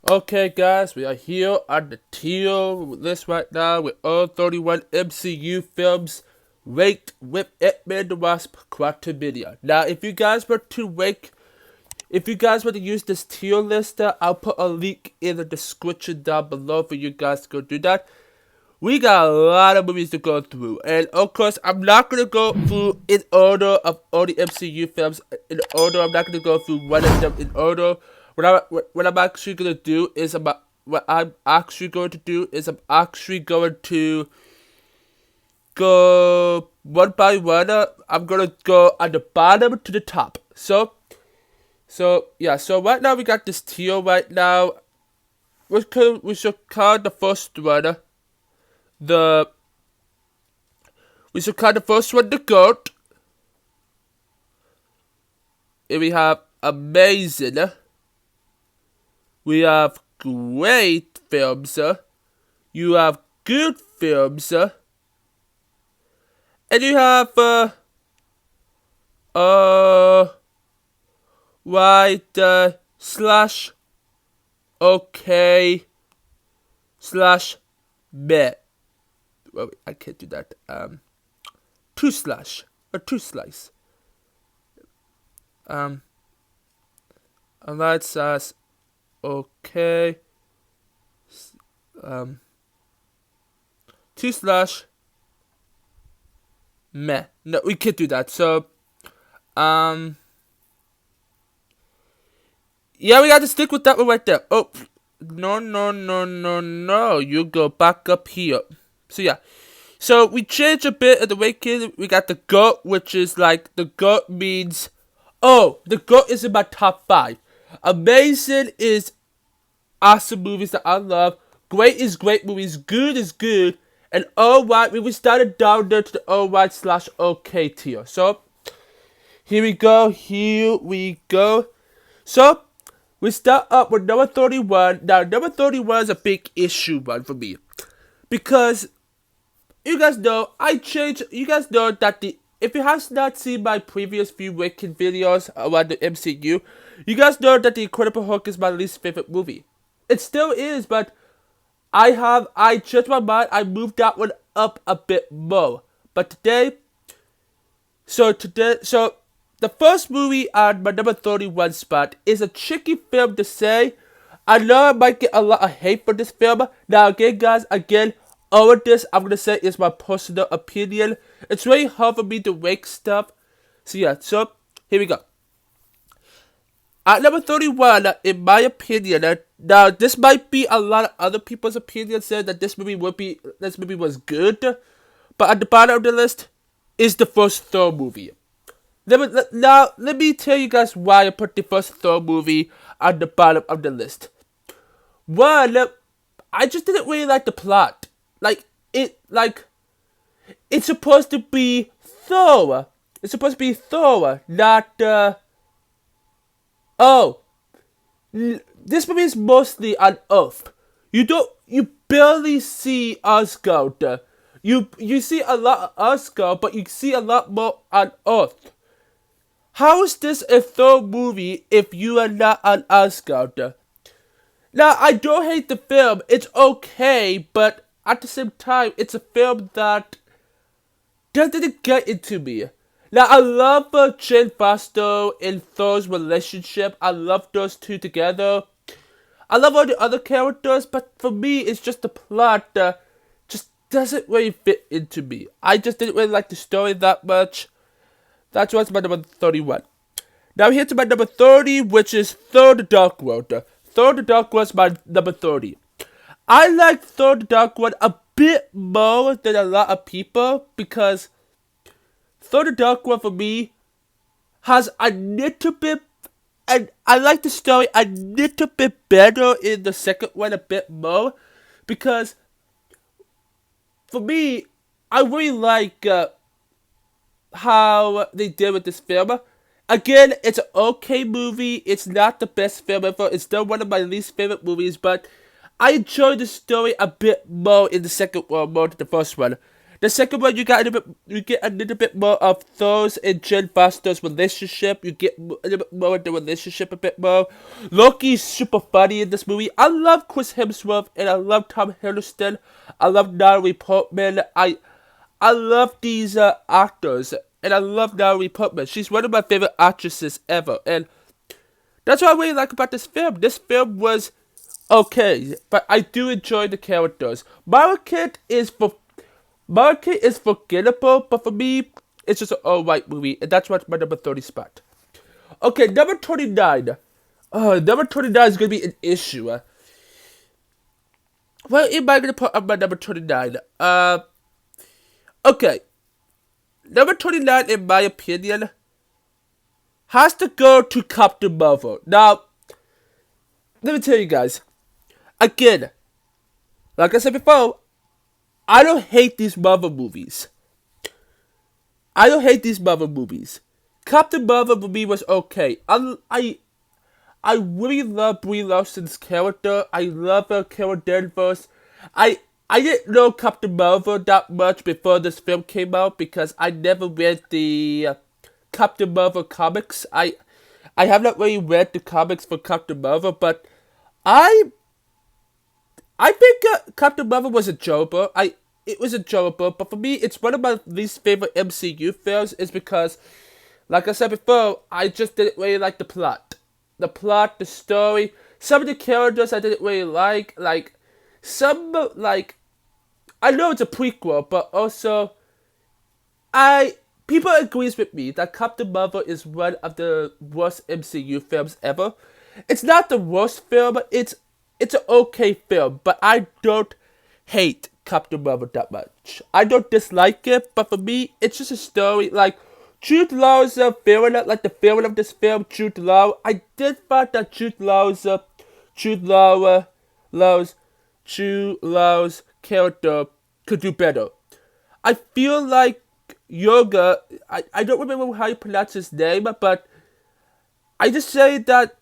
Okay, guys, we are here on the tier list right now with all 31 MCU films ranked with Ant-Man the Wasp Quantumania. Now, if you guys were to use this tier list, I'll put a link in the description down below for you guys to go do that. We got a lot of movies to go through, and of course, I'm not gonna go through in order of all the MCU films in order. I'm not gonna go through one of them in order. What I'm actually gonna do is I'm actually going to go one by one. I'm gonna go on the bottom to the top. So right now we got this tier right now. We should call the first one. We should call the first one the GOAT. And we have amazing. We have great films. You have good films. And you have slash okay slash meh. Well, I can't do that. Two slash or two slice. Alright, slash okay. Two slash meh. No, we can't do that. So, yeah, we got to stick with that one right there. Oh, no. You go back up here. So, yeah. So, we changed a bit of the ranking. We got the GOAT, which is like, the GOAT means, oh, the GOAT is in my top 5. Amazing is awesome movies that I love. Great is great movies. Good is good. And alright, we started down there to the alright slash okay tier. So, here we go. So, we start up with number 31. Now, number 31 is a big issue one for me. Because, you guys know that if you have not seen my previous few ranking videos around the MCU, you guys know that The Incredible Hulk is my least favorite movie. It still is, but I changed my mind. I moved that one up a bit more. But so the first movie on my number 31 spot is a tricky film to say. I know I might get a lot of hate for this film. Now again, guys, all of this I'm gonna say is my personal opinion. It's really hard for me to rank stuff. So yeah, so here we go. At number 31, in my opinion, now this might be a lot of other people's opinions saying that this movie was good, but at the bottom of the list is the first Thor movie. Let me tell you guys why I put the first Thor movie at the bottom of the list. One, I just didn't really like the plot. It's supposed to be Thor. It's supposed to be Thor, not this movie is mostly on Earth. You barely see Asgard. You see a lot of Asgard, but you see a lot more on Earth. How is this a Thor movie if you are not on Asgard? Now, I don't hate the film. It's okay, but at the same time, it's a film that didn't get into me. Now, I love Jane Foster and Thor's relationship. I love those two together. I love all the other characters, but for me, it's just the plot that just doesn't really fit into me. I just didn't really like the story that much. That's what's my number 31. Now, here to my number 30, which is Thor the Dark World. Thor the Dark World is my number 30. I like Thor the Dark World a bit more than a lot of people because Thor the Dark World for me has a little bit, and I like the story a little bit better in the second one a bit more because for me, I really like how they did with this film. Again, it's an okay movie. It's not the best film ever. It's still one of my least favorite movies, but I enjoyed the story a bit more in the second one more than the first one. The second one, you get a little bit more of Thor's and Jane Foster's relationship. You get a little bit more of the relationship a bit more. Loki's super funny in this movie. I love Chris Hemsworth and I love Tom Hiddleston. I love Natalie Portman. I love these actors and I love Natalie Portman. She's one of my favorite actresses ever, and that's what I really like about this film. This film was okay, but I do enjoy the characters. Market is forgettable, but for me, it's just an alright movie, and that's what's my number 30 spot. Okay, number 29. Number 29 is going to be an issue. What am I going to put on my number 29? Okay. Number 29, in my opinion, has to go to Captain Marvel. Now, let me tell you guys. Again, like I said before, I don't hate these Marvel movies. Captain Marvel for me was okay. I really love Brie Larson's character. I love her Carol Danvers. I didn't know Captain Marvel that much before this film came out because I never read the Captain Marvel comics. I have not really read the comics for Captain Marvel, but I think Captain Marvel was enjoyable. It was enjoyable, but for me, it's one of my least favorite MCU films. Is because, like I said before, I just didn't really like the plot, the story. Some of the characters I didn't really like. I know it's a prequel, but also, people agrees with me that Captain Marvel is one of the worst MCU films ever. It's not the worst film. It's an okay film, but I don't hate Captain Marvel that much. I don't dislike it, but for me, it's just a story. Like, Jude Law's villain, like the villain of this film, Jude Law. I did find that Jude Law's character could do better. I feel like Yoga, I don't remember how you pronounce his name, but I just say that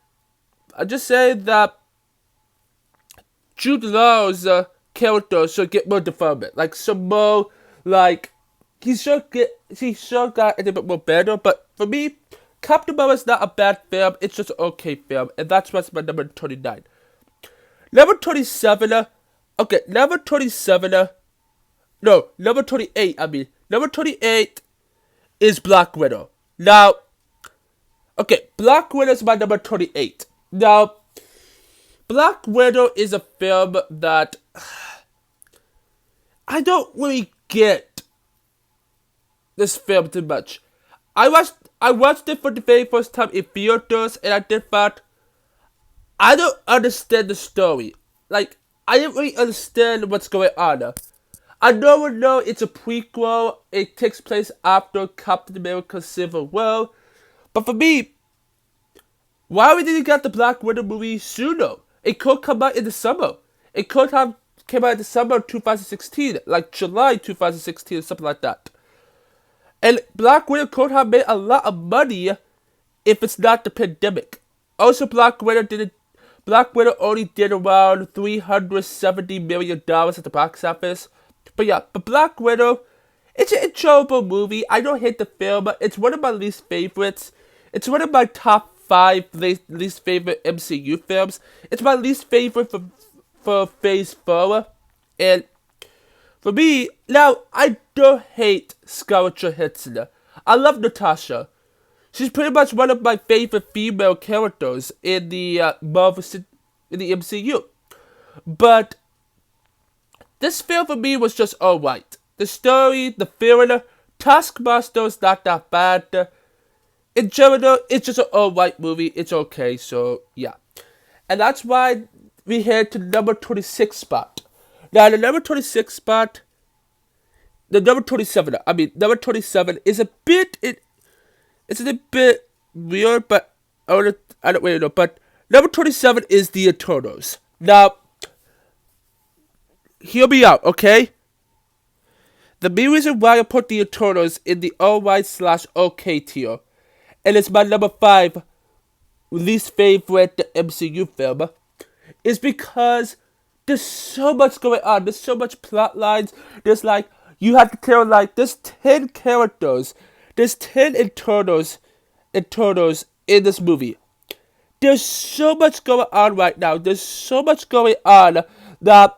Jude Law's character should get more development. Like, some more, like, he should got a little bit more better. But for me, Captain Marvel is not a bad film. It's just an okay film. And that's what's my number 29. Number 27, number 28, Number 28 is Black Widow. Now, Black Widow is my number 28. Now, Black Widow is a film that I don't really get this film too much. I watched it for the very first time in theaters, and I did that. I don't understand the story. Like, I didn't really understand what's going on. I know it's a prequel. It takes place after Captain America Civil War. But for me, why we didn't get the Black Widow movie sooner? It could come out in the summer. It could have came out in the summer of 2016, like July 2016 or something like that. And Black Widow could have made a lot of money if it's not the pandemic. Also, Black Widow only did around $370 million at the box office. But Black Widow, it's an enjoyable movie. I don't hate the film. It's one of my least favorites. It's one of my top 5 least favorite MCU films. It's my least favorite for Phase 4. And for me, now, I don't hate Scarlett Johansson. I love Natasha. She's pretty much one of my favorite female characters in the MCU. But this film for me was just alright. The story, the villain, Taskmaster is not that bad. In general, it's just an alright movie. It's okay, so yeah. And that's why we head to the number 26 spot. Now, the number 26 spot, number 27 is a bit, it's a bit weird, but I don't really know. But number 27 is The Eternals. Now, hear me out, okay? The main reason why I put The Eternals in the alright/okay tier, and it's my number 5 least favorite MCU film, is because there's so much going on. There's so much plot lines. There's like you have to tell like there's 10 characters, there's 10 Eternals in this movie. There's so much going on right now. There's so much going on that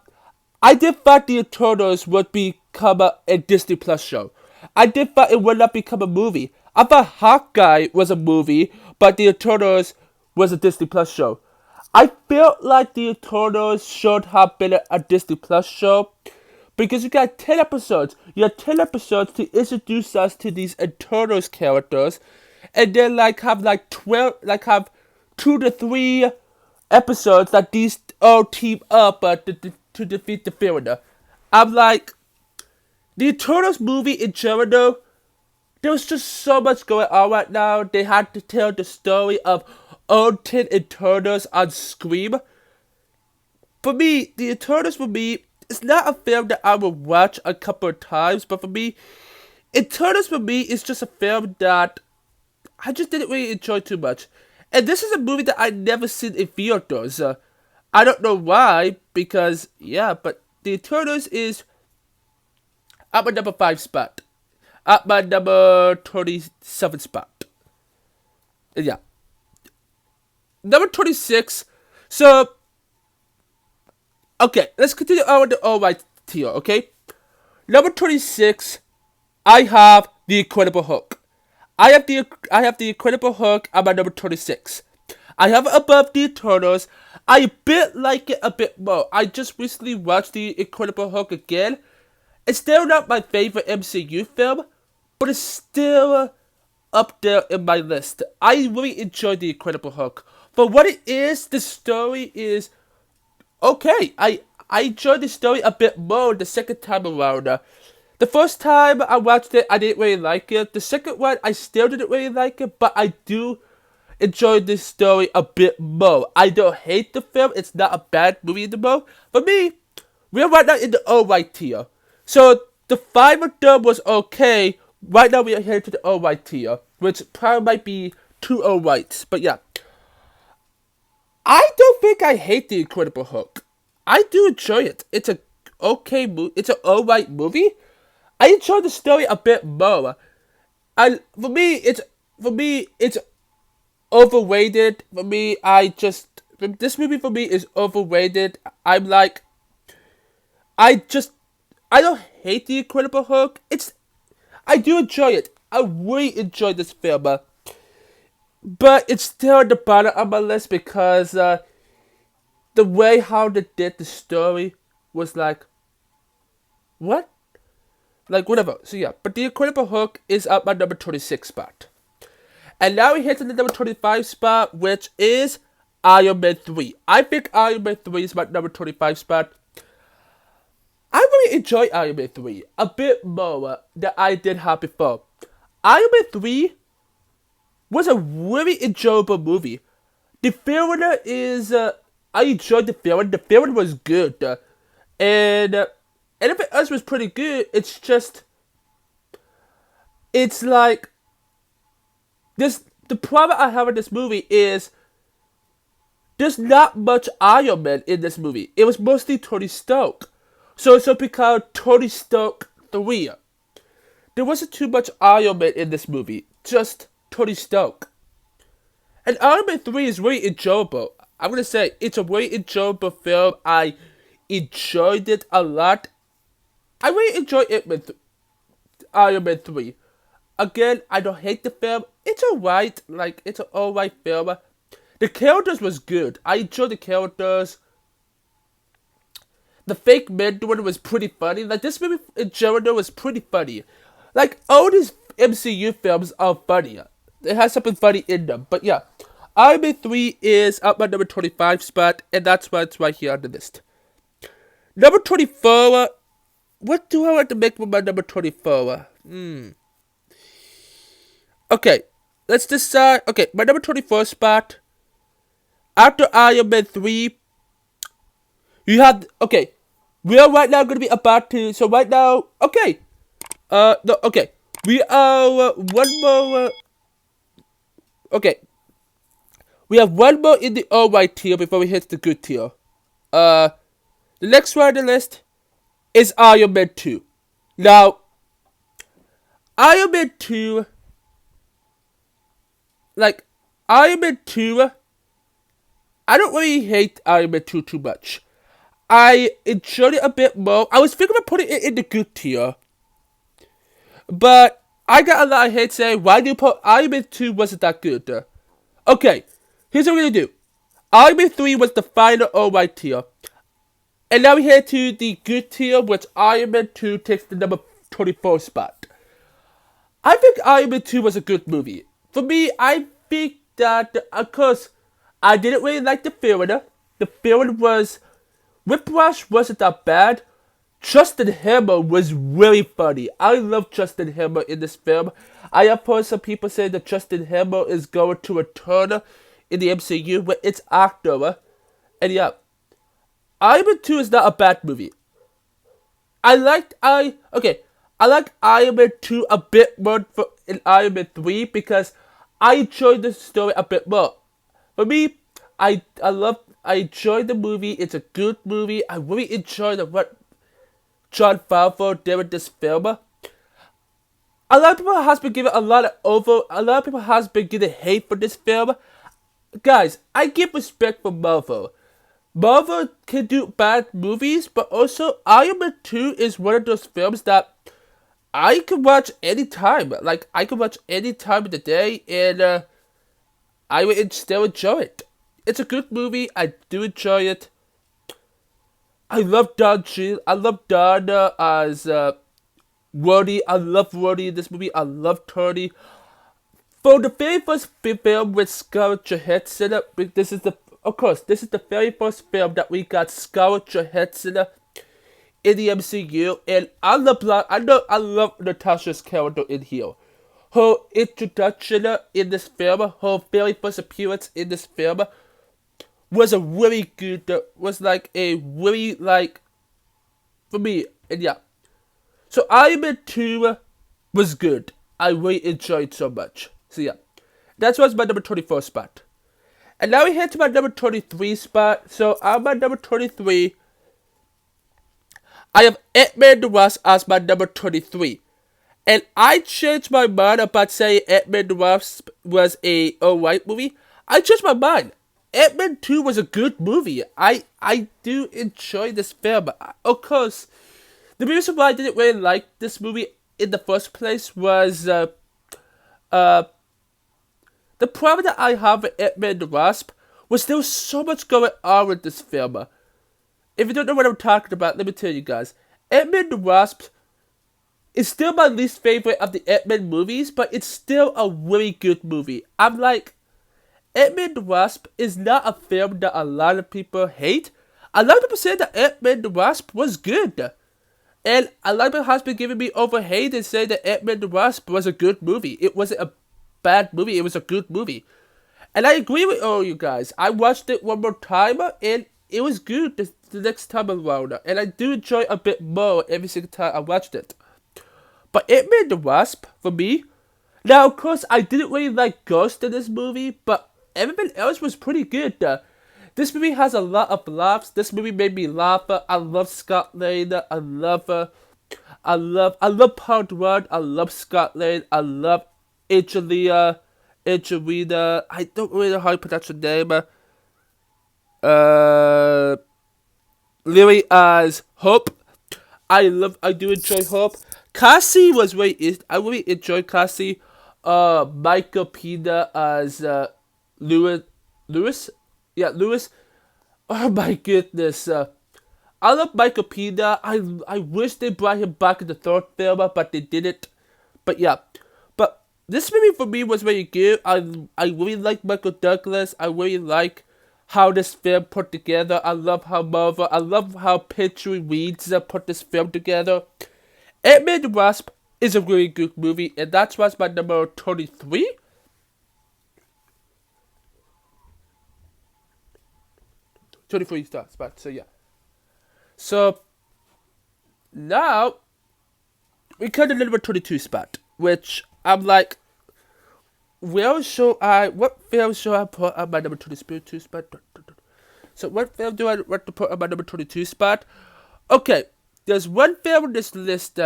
I did thought the Eternals would become a Disney Plus show. I did thought it would not become a movie. I thought Hawkeye was a movie, but the Eternals was a Disney Plus show. I felt like the Eternals should have been a Disney Plus show because you got 10 episodes. You have 10 episodes to introduce us to these Eternals characters, and then like have 2 to 3 episodes that these all team up to defeat the villain. I'm like, the Eternals movie in general, there was just so much going on right now. They had to tell the story of all 10 Eternals on screen. For me, the Eternals for me, it's not a film that I will watch a couple of times, but for me, Eternals for me is just a film that I just didn't really enjoy too much. And this is a movie that I never seen in theaters. I don't know why, because, yeah, but The Eternals is at my number 5 spot. At my number 27 spot. Yeah. Number 26. So, okay, let's continue on with the alright tier, okay? Number 26, I have The Incredible Hulk. I have the Incredible Hulk at my number 26. I have it above The Eternals. I a bit like it a bit more. I just recently watched The Incredible Hulk again. It's still not my favorite MCU film, but it's still up there in my list. I really enjoyed The Incredible Hulk. For what it is, the story is okay. I enjoyed the story a bit more the second time around. The first time I watched it, I didn't really like it. The second one, I still didn't really like it, but I do enjoy this story a bit more. I don't hate the film. It's not a bad movie in the more. For me, we're right now in the alright tier. So, the 5 of them was okay. Right now we are headed to the alright tier, which probably might be 2 alrights. But yeah. I don't think I hate The Incredible Hulk. I do enjoy it. It's a okay movie. It's an alright movie. I enjoy the story a bit more. For me, it's overrated. For me, this movie for me is overrated. I don't hate The Incredible Hulk. I do enjoy it. I really enjoy this film. But it's still at the bottom of my list because the way how they did the story was like, what? Like, whatever. So yeah, but The Incredible Hulk is at my number 26 spot. And now we hit to the number 25 spot, which is Iron Man 3. I think Iron Man 3 is my number 25 spot. I really enjoy Iron Man 3 a bit more than I did have before. Iron Man 3 was a really enjoyable movie. The film is, I enjoyed the film. The film was good. And everything else was pretty good. It's like, the problem I have with this movie is, there's not much Iron Man in this movie. It was mostly Tony Stark. So it's because Tony Stark 3. There wasn't too much Iron Man in this movie. Just Tony Stark. And Iron Man 3 is really enjoyable. I'm gonna say, it's a really enjoyable film. I enjoyed it a lot. I really enjoyed it with Iron Man 3. Again, I don't hate the film. It's alright. Like, it's an alright film. The characters was good. I enjoyed the characters. The fake mentor was pretty funny. Like, this movie in general was pretty funny. Like, all these MCU films are funny. It has something funny in them. But yeah, Iron Man 3 is at my number 25 spot. And that's why it's right here on the list. Number 24. What do I want to make with my number 24? Okay, let's decide. Okay, my number 24 spot. After Iron Man 3, you have, okay, we are right now going to be about to, so right now, okay, no, okay, we are, one more, okay, we have one more in the alright tier before we hit the good tier. The next one on the list is Iron Man 2. Now, Iron Man 2, like, Iron Man 2, I don't really hate Iron Man 2 too much. I enjoyed it a bit more. I was thinking of putting it in the good tier, but I got a lot of hate saying, why do you put Iron Man 2 wasn't that good? Okay, here's what we're gonna do. Iron Man 3 was the final alright tier. And now we head to the good tier, which Iron Man 2 takes the number 24 spot. I think Iron Man 2 was a good movie. For me, I think that, of course, I didn't really like the villain. The villain was... Whiplash wasn't that bad. Justin Hammer was really funny. I love Justin Hammer in this film. I have heard some people say that Justin Hammer is going to return in the MCU with its actor. And yeah, Iron Man 2 is not a bad movie. I like Iron Man 2 a bit more in Iron Man 3 because I enjoyed the story a bit more. For me, I enjoyed the movie. It's a good movie. I really enjoyed what Jon Favreau did with this film. A lot of people has been giving a lot of people has been getting hate for this film. Guys, I give respect for Marvel. Marvel can do bad movies, but also Iron Man 2 is one of those films that I can watch anytime. Like, I can watch any time of the day, and I would still enjoy it. It's a good movie. I do enjoy it. I love Don Cheadle. I love Don as Woody. I love Woody in this movie. I love Tony. For the very first film with Scarlett Johansson, this is the very first film that we got Scarlett Johansson in the MCU, and I love Natasha's character in here. Her introduction in this film, her very first appearance in this film, was a really good, for me, and yeah. So Iron Man 2 was good. I really enjoyed so much. So yeah, that's what's my number 24 spot. And now we head to my number 23 spot. So on my number 23, I have Ant-Man the Wasp as my number 23. And I changed my mind about saying Ant-Man the Wasp was a alright movie. I changed my mind. Ant-Man 2 was a good movie. I do enjoy this film. Of course, the reason why I didn't really like this movie in the first place was the problem that I have with Ant-Man the Wasp was there was so much going on with this film. If you don't know what I'm talking about, let me tell you guys. Ant-Man the Wasp is still my least favorite of the Ant-Man movies, but it's still a really good movie. I'm like, Ant-Man the Wasp is not a film that a lot of people hate. A lot of people say that Ant-Man the Wasp was good. And a lot of people has been giving me over hate and saying that Ant-Man the Wasp was a good movie. It wasn't a bad movie, it was a good movie. And I agree with all you guys. I watched it one more time and it was good the next time around. And I do enjoy it a bit more every single time I watched it. But Ant-Man the Wasp, for me, now of course I didn't really like Ghost in this movie, but everything else was pretty good. This movie has a lot of laughs. This movie made me laugh. I love Scott Lang. I love Part 1. I love Scott Lang. I love Angelina. I don't really know how to pronounce her name. Lily as Hope. I do enjoy Hope. Cassie was I really enjoyed Cassie. Michael Pena as Lewis. Yeah, Lewis. Oh my goodness. I love Michael Pena. I wish they brought him back in the third film, but they didn't. But yeah. But this movie for me was very good. I really like Michael Douglas. I really like how this film put together. I love how Patrick Reeds put this film together. Ant-Man the Wasp is a really good movie, and that's what's my number 23. 23 spot, so yeah. So, now, we cut to the number 22 spot, which I'm like, what film should I put on my number 22 spot? So, what film do I want to put on my number 22 spot? Okay, there's one film on this list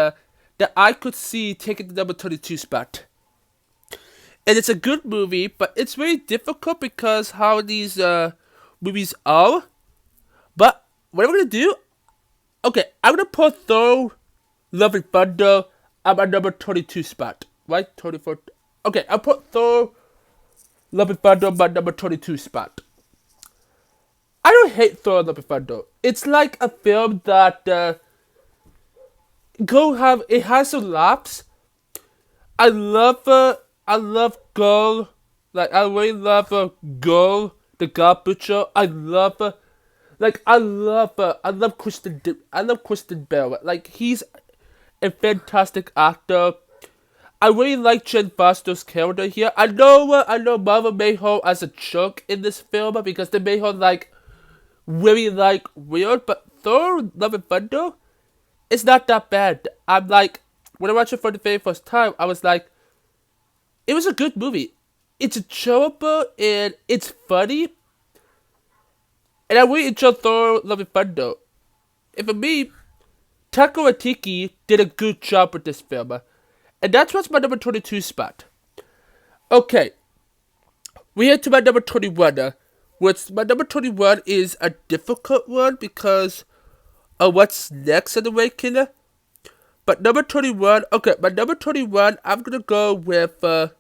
that I could see taking the number 22 spot. And it's a good movie, but it's very difficult because how these movies are. But what I'm gonna do? Okay, I'm gonna put Thor: Love and Thunder at my number 22 spot. Right? 24. Okay, I'll put Thor: Love and Thunder at my number 22 spot. I don't hate Thor: Love and Thunder. It's like a film that it has some laughs. I love Girl. Like I really love Girl, the God Butcher. I love I love Kristen Bell. Like he's a fantastic actor. I really like Jen Foster's character here. I know Marvel made her as a jerk in this film because they made her like really like weird, but Thor: Love and Thunder, it's not that bad. I'm like, when I watched it for the very first time, I was like, it was a good movie. It's enjoyable and it's funny, and I really enjoyed Thor: Love and Thunder. And for me, Taika Waititi did a good job with this film, and that's what's my number 22 spot. Okay, we head to my number 21. Which my number 21 is a difficult one because of what's next in the ranking. But number 21, okay, my number 21, I'm gonna go with the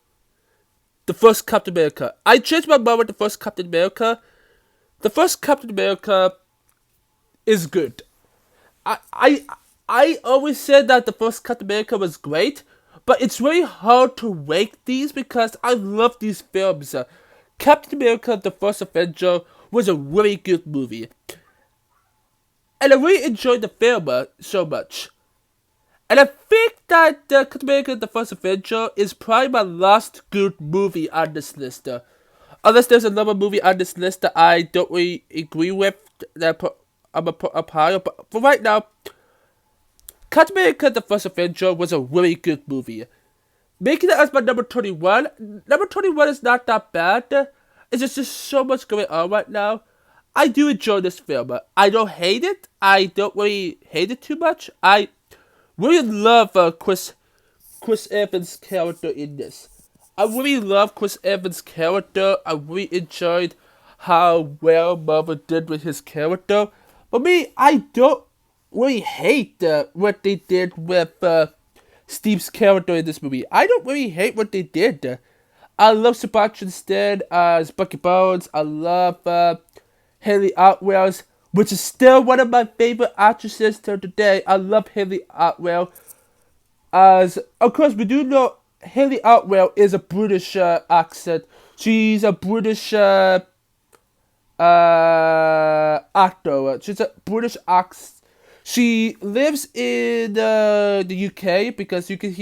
first Captain America. I changed my mind with the first Captain America. The first Captain America is good. I always said that the first Captain America was great, but it's really hard to rank these because I love these films. Captain America: The First Avenger was a really good movie. And I really enjoyed the film so much. And I think that Captain America: The First Avenger is probably my last good movie on this list. Unless there's another movie on this list that I don't really agree with that I'm gonna put up higher. But for right now, Captain America: The First Avenger was a really good movie. Making it as my number 21. Number 21 is not that bad. It's just so much going on right now. I do enjoy this film. I don't hate it. I don't really hate it too much. I really love Chris Evans' character in this. I really love Chris Evans' character. I really enjoyed how well Marvel did with his character. But me, I don't really hate what they did with Steve's character in this movie. I don't really hate what they did. I love Sebastian Stan as Bucky Barnes. I love Haley Atwell, which is still one of my favorite actresses till today. I love Haley Atwell. As, of course, we do know Haley Atwell is a British accent. She's a British actor. She's a British actress. She lives in the UK because you can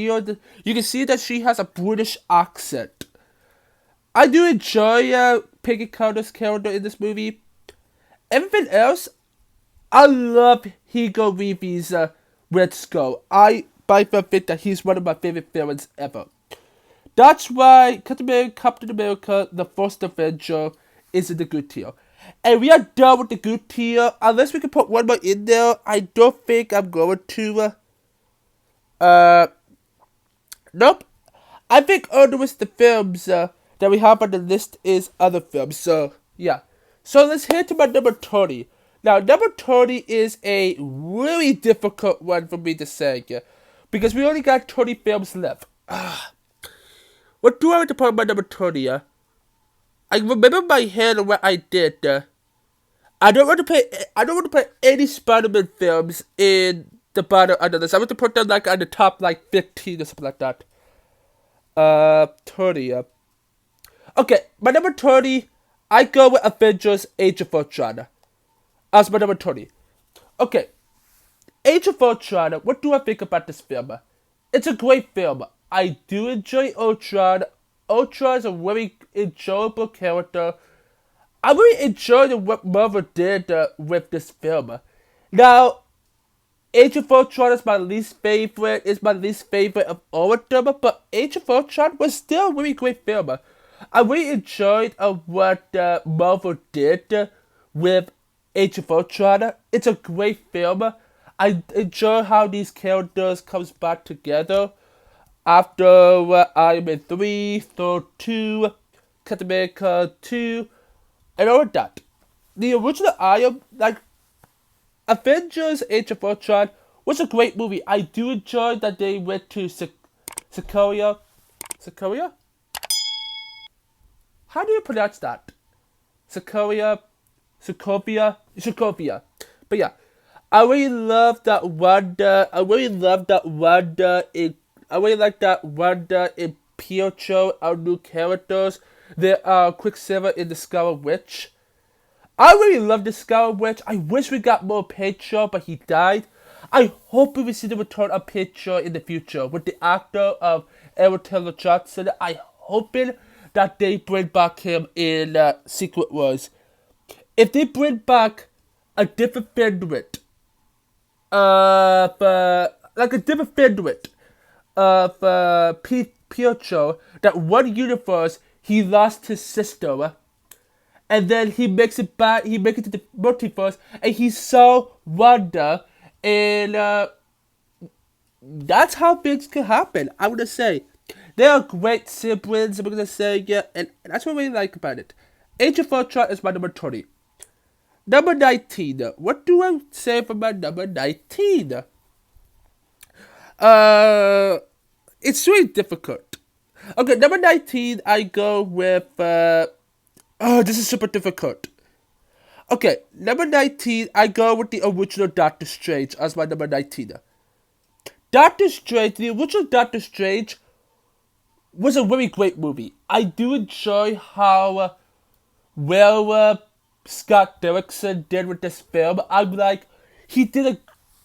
see that she has a British accent. I do enjoy Peggy Carter's character in this movie. Everything else, I love Hugo Weaving's Red Skull. I by far think that he's one of my favorite villains ever. That's why Captain America: The First Avenger is in the good tier. And we are done with the good tier. Unless we can put one more in there, I don't think I'm going to. Nope. I think all the rest of the films that we have on the list is other films. So, yeah. So let's head to my number 20. Now, number 20 is a really difficult one for me to say. Because we only got 20 films left. What do I want to put on my number 20? I remember my head and what I did. I don't want to put any Spider-Man films in the bottom of the list. I want to put them like on the top, like 15 or something like that. 30. Okay, my number 20, I go with Avengers: Age of Ultron as my number 20. Okay, Age of Ultron. What do I think about this film? It's a great film. I do enjoy Ultron. Ultron is a very enjoyable character. I really enjoyed what Marvel did with this film. Now, Age of Ultron is my least favorite. It's my least favorite of all of them. But Age of Ultron was still a really great film. I really enjoyed what Marvel did with Age of Ultron. It's a great film. I enjoy how these characters comes back together after Iron Man 3, Thor 2, Captain America 2, and all of that. The original Iron, like, Avengers Age of Ultron was a great movie. I do enjoy that they went to Sokovia. Sokovia? How do you pronounce that? Sokovia? Sokovia. But yeah, I really love that Wanda. I really love that Wanda. I really like that Wanda and Pietro are new characters. There are Quicksilver in the Scarlet Witch. I really love the Scarlet Witch. I wish we got more Pietro, but he died. I hope we will see the return of Pietro in the future with the actor of Aaron Taylor Johnson. I hoping that they bring back him in Secret Wars. If they bring back a different Fenrit, like a different Fenrit of Pietro, that one universe he lost his sister, and then he makes it back. He makes it to the multiverse, and he saw Wanda, and that's how things can happen. I'm gonna say they are great siblings. I'm gonna say yeah, and that's what I really like about it. Age of Ultron is my number 20. Number 19. What do I say for my number 19? It's really difficult. Okay, number 19, I go with, this is super difficult. Okay, number 19, I go with the original Doctor Strange as my number 19. Doctor Strange, the original Doctor Strange was a really great movie. I do enjoy how well Scott Derrickson did with this film. I'm like, he did a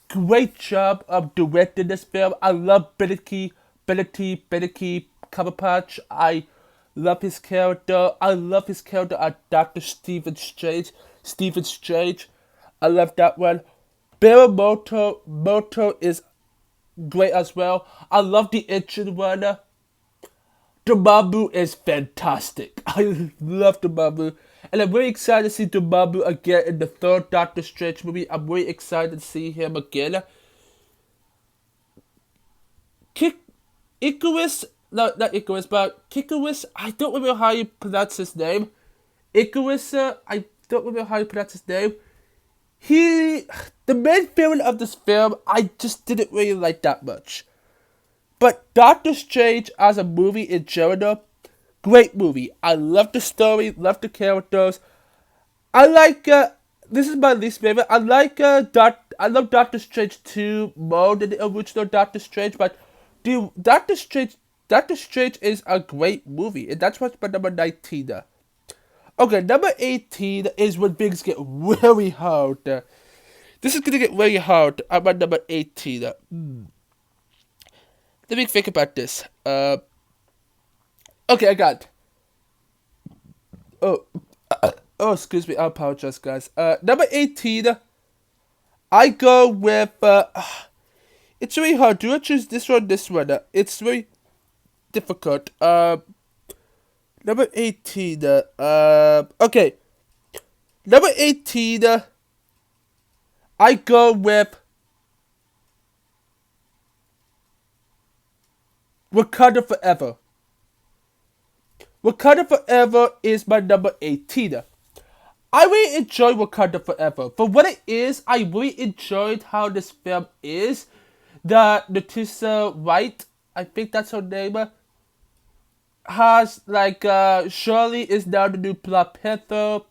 great job of directing this film. I love Benedict Cumberbatch. I love his character. I love his character as Dr. Stephen Strange. I love that one. Barry Moto is great as well. I love the ancient one. Dormammu is fantastic. I love Dormammu. And I'm really excited to see Dormammu again in the third Doctor Strange movie. I'm really excited to see him again. Icarus, no, not Icarus, but Kikaris, I don't remember how you pronounce his name. Icarus, I don't remember how you pronounce his name. The main villain of this film, I just didn't really like that much. But Doctor Strange as a movie in general, great movie. I love the story, love the characters. I like, this is my least favorite. I love Doctor Strange 2 more than the original Doctor Strange, but Doctor Strange is a great movie, and that's what's my number 19. Okay, number 18 is when things get really hard. This is gonna get really hard at my number 18. Let me think about this. Okay, I got it. Oh, excuse me. I apologize, guys. Number 18, I go with, it's really hard. Do I choose this one, this one? It's very difficult. Number 18, okay. Number 18, I go with Wakanda Forever. Wakanda Forever is my number 18. I really enjoy Wakanda Forever. For what it is, I really enjoyed how this film is. The Letitia Wright, I think that's her name, has, like, Shirley is now the new Black Panther.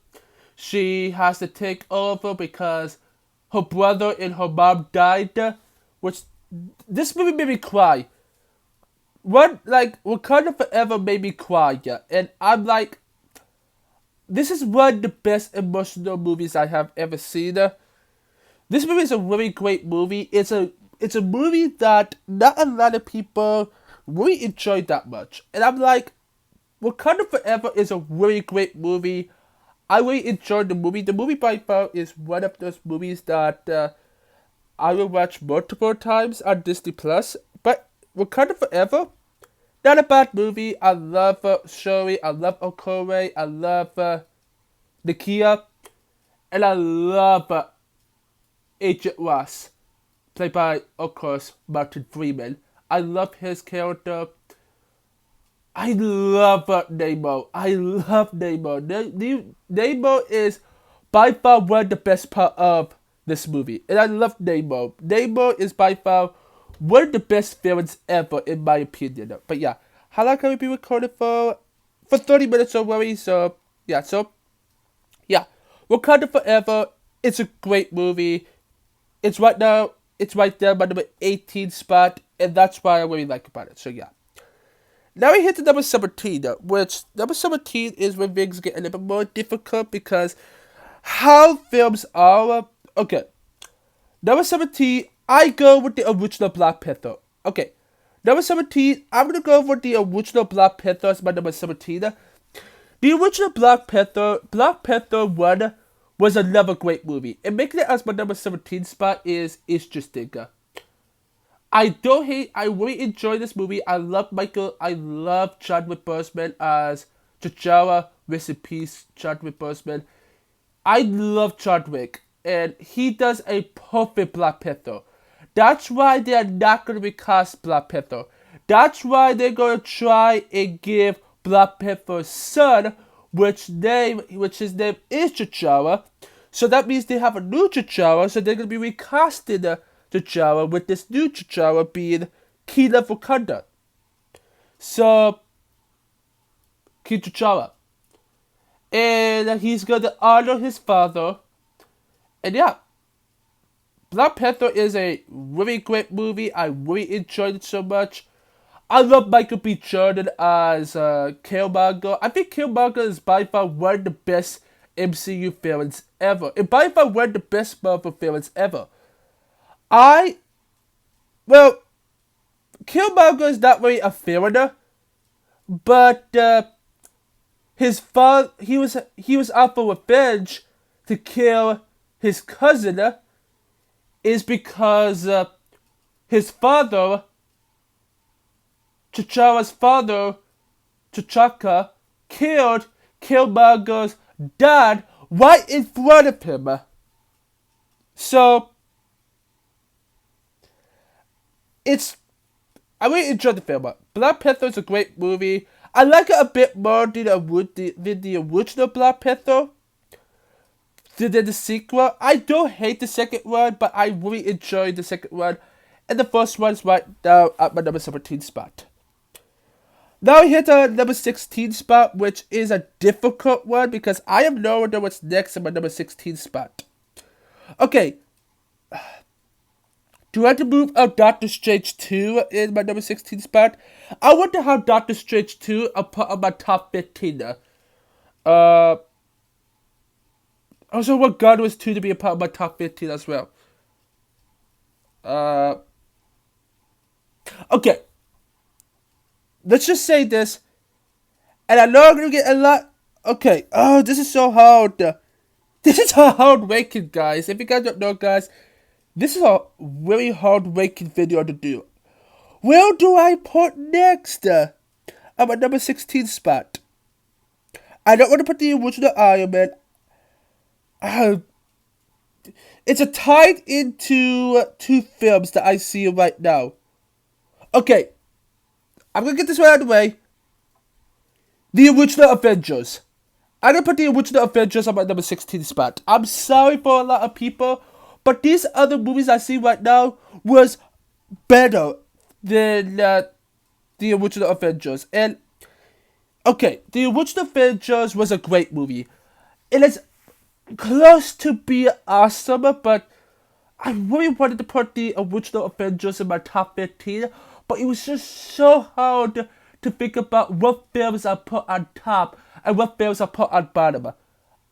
She has to take over because her brother and her mom died. Which, this movie made me cry. Wakanda Forever made me cry, yeah. And I'm like, this is one of the best emotional movies I have ever seen. This movie is a really great movie. It's a movie that not a lot of people really enjoyed that much. And I'm like, Wakanda Forever is a really great movie. I really enjoyed the movie. The movie by far is one of those movies that I will watch multiple times on Disney Plus. But Wakanda Forever, not a bad movie. I love Shuri, I love Okore, I love Nakia, and I love Agent Ross. played by, of course, Martin Freeman. I love his character. I love Nemo. I love Nemo. Nemo is by far one of the best part of this movie. And I love Nemo. Nemo is by far one of the best villains ever, in my opinion. But yeah, how long can we be recording for? For 30 minutes, don't worry. So, yeah. Wakanda Forever. It's a great movie. It's right there, my number 18 spot. And that's why I really like about it. So, yeah. Now we hit to number 17, which number 17 is when things get a little bit more difficult because how films are. Okay, number 17, I go with the original Black Panther. Okay, number 17, I'm going to go with the original Black Panther as my number 17. The original Black Panther 1 was another great movie. And making it as my number 17 spot is interesting. I really enjoy this movie. I love Chadwick Boseman as T'Challa. Rest in peace, Chadwick Boseman. I love Chadwick, and he does a perfect Black Panther. That's why they are not going to recast Black Panther. That's why they're going to try and give Black Panther's son, which his name is T'Challa. So that means they have a new T'Challa, so they're going to be recasting T'Challa, with this new T'Challa being King of Wakanda. So, King T'Challa. And he's going to honor his father. And yeah, Black Panther is a really great movie. I really enjoyed it so much. I love Michael B. Jordan as Killmonger. I think Killmonger is by far one of the best MCU villains ever. And by far one of the best Marvel villains ever. Killmonger is not really a villain, but his father, he was out for revenge to kill his cousin, is because his father, T'Challa's father, T'Chaka, killed Killmonger's dad right in front of him. So, I really enjoyed the film. Black Panther is a great movie. I like it a bit more than the original Black Panther. Than the sequel. I don't hate the second one, but I really enjoyed the second one. And the first one is right now at my number 17 spot. Now we hit the number 16 spot, which is a difficult one because I have no idea what's next in my number 16 spot. Okay. Do I have to move out Doctor Strange 2 in my number 16 spot? I want to have Doctor Strange 2 a part of my top 15. Also want God was 2 to be a part of my top 15 as well. Okay. Let's just say this. And I know I'm going to get a lot. Okay. Oh, this is so hard. This is a hard ranking, guys. If you guys don't know, guys, this is a really hard ranking video to do. Where do I put next? I'm at number 16 spot. I don't want to put the original Iron Man. It's a tied into two films that I see right now. Okay. I'm going to get this one out of the way. The original Avengers. I'm going to put the original Avengers on my number 16 spot. I'm sorry for a lot of people, but these other movies I see right now was better than the original Avengers. And, okay, the original Avengers was a great movie. It is close to being awesome, but I really wanted to put the original Avengers in my top 15, but it was just so hard to think about what films I put on top and what films I put on bottom.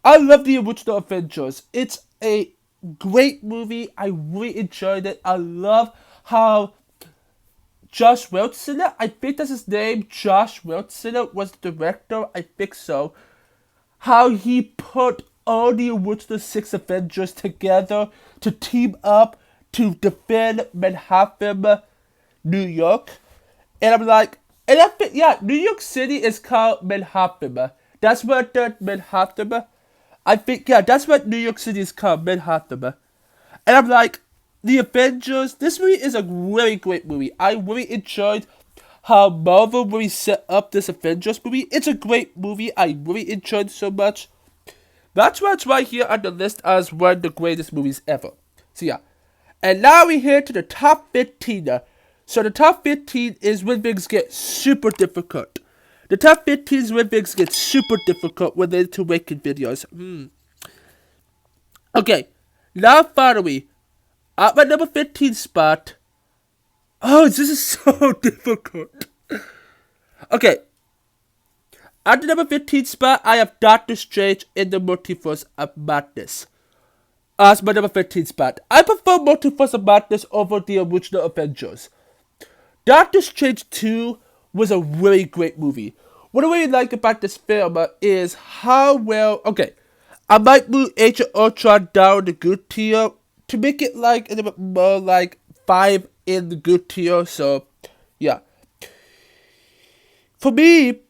I love the original Avengers. It's a great movie. I really enjoyed it. I love how Josh Wilson, I think that's his name, Josh Wilson was the director, I think so. How he put all the original 6 Avengers together to team up to defend Manhattan, New York. And I'm like, and I think, yeah, New York City is called Manhattan. That's what Manhattan, I think, yeah, that's what New York City is called, Manhattan. And I'm like, The Avengers. This movie is a really great movie. I really enjoyed how Marvel really set up this Avengers movie. It's a great movie. I really enjoyed it so much. That's why it's right here on the list as one of the greatest movies ever. So yeah. And now we head to the top 15. So the top 15 is when things get super difficult. The top 15 is when things get super difficult related to making videos. Okay, now finally, at my number 15 spot. Oh, this is so difficult. Okay, at the number 15 spot, I have Doctor Strange in the Multiverse of Madness as my number 15 spot. I prefer Multiverse of Madness over the original Avengers. Doctor Strange 2 was a really great movie. What I really like about this film is how well... Okay, I might move Age of Ultron down the good tier to make it like a little bit more like 5 in the good tier. So, yeah. For me,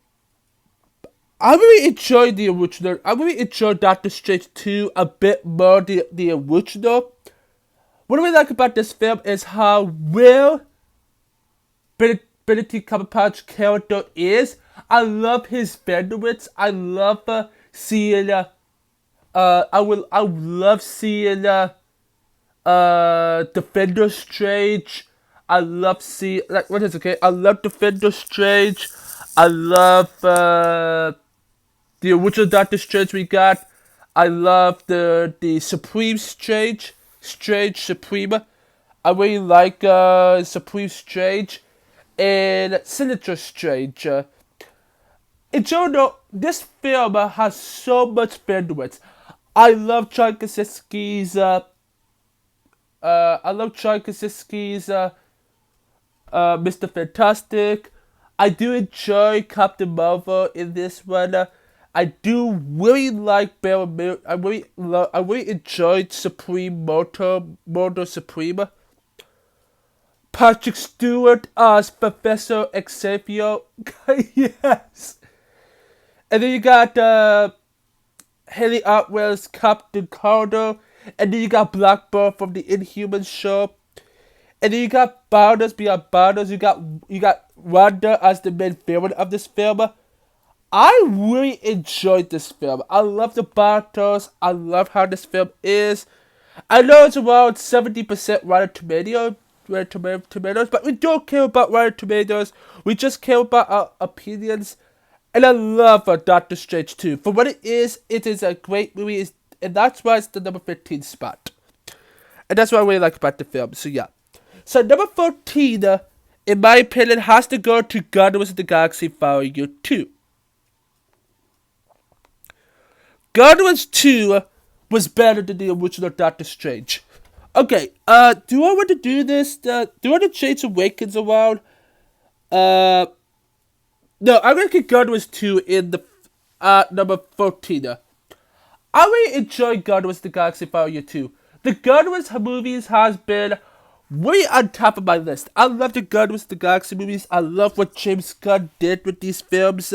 I really enjoyed the original. I really enjoyed Doctor Strange 2 a bit more than the original. What I really like about this film is how well Benedict Cumberbatch's character is. I love his Vanderwits. I love seeing. I would love seeing Defender Strange. I love seeing I love Defender Strange. I love the original Doctor Strange we got. I love the Supreme Strange Supreme. I really like Supreme Strange and Sinister Strange. In general, this film has so much bandwidth. I love John Krasinski's Mr. Fantastic. I do enjoy Captain Marvel in this one. I do really like Baron. I really enjoyed Supreme Mortal Supreme. Patrick Stewart as Professor Xavier. Yes. And then you got Haley Atwell's Captain Carter. And then you got Blackbird from the Inhuman show. And then you got Bowders beyond Bowders. You got Wanda as the main villain of this film. I really enjoyed this film. I love the battles. I love how this film is. I know it's around 70% Rotten Tomatoes, but we don't care about Rotten Tomatoes. We just care about our opinions. And I love Doctor Strange 2. For what it is a great movie, and that's why it's the number 15 spot. And that's what I really like about the film. So yeah. So number 14, in my opinion, has to go to Guardians of the Galaxy Volume 2. Guardians 2 was better than the original Doctor Strange. Okay, do I want to do this? Do I want to change Awakens around? No, I'm going to keep Guardians 2 in the number 14. I really enjoy Guardians of the Galaxy Volume 2. The Guardians movies has been way on top of my list. I love the Guardians of the Galaxy movies. I love what James Gunn did with these films.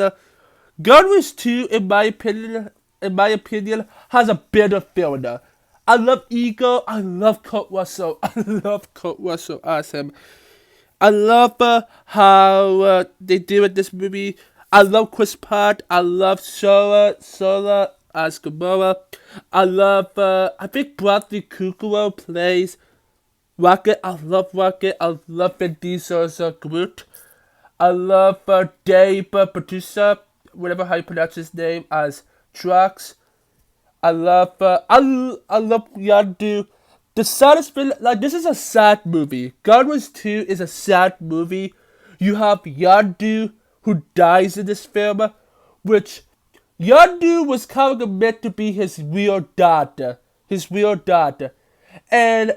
Guardians 2, in my opinion, has a better film. I love Ego. I love Kurt Russell. I love Kurt Russell as him. I love how they do with this movie. I love Chris Pratt. I love Sola as Gamora. I love, I think Bradley Cooper plays Rocket. I love Rocket. I love Vin Diesel's Groot. I love Dave Bautista, whatever how you pronounce his name, as Drax. I love Yondu. The saddest film, like, this is a sad movie. Guardians 2 is a sad movie. You have Yondu, who dies in this film, which Yondu was kind of meant to be his real dad. And,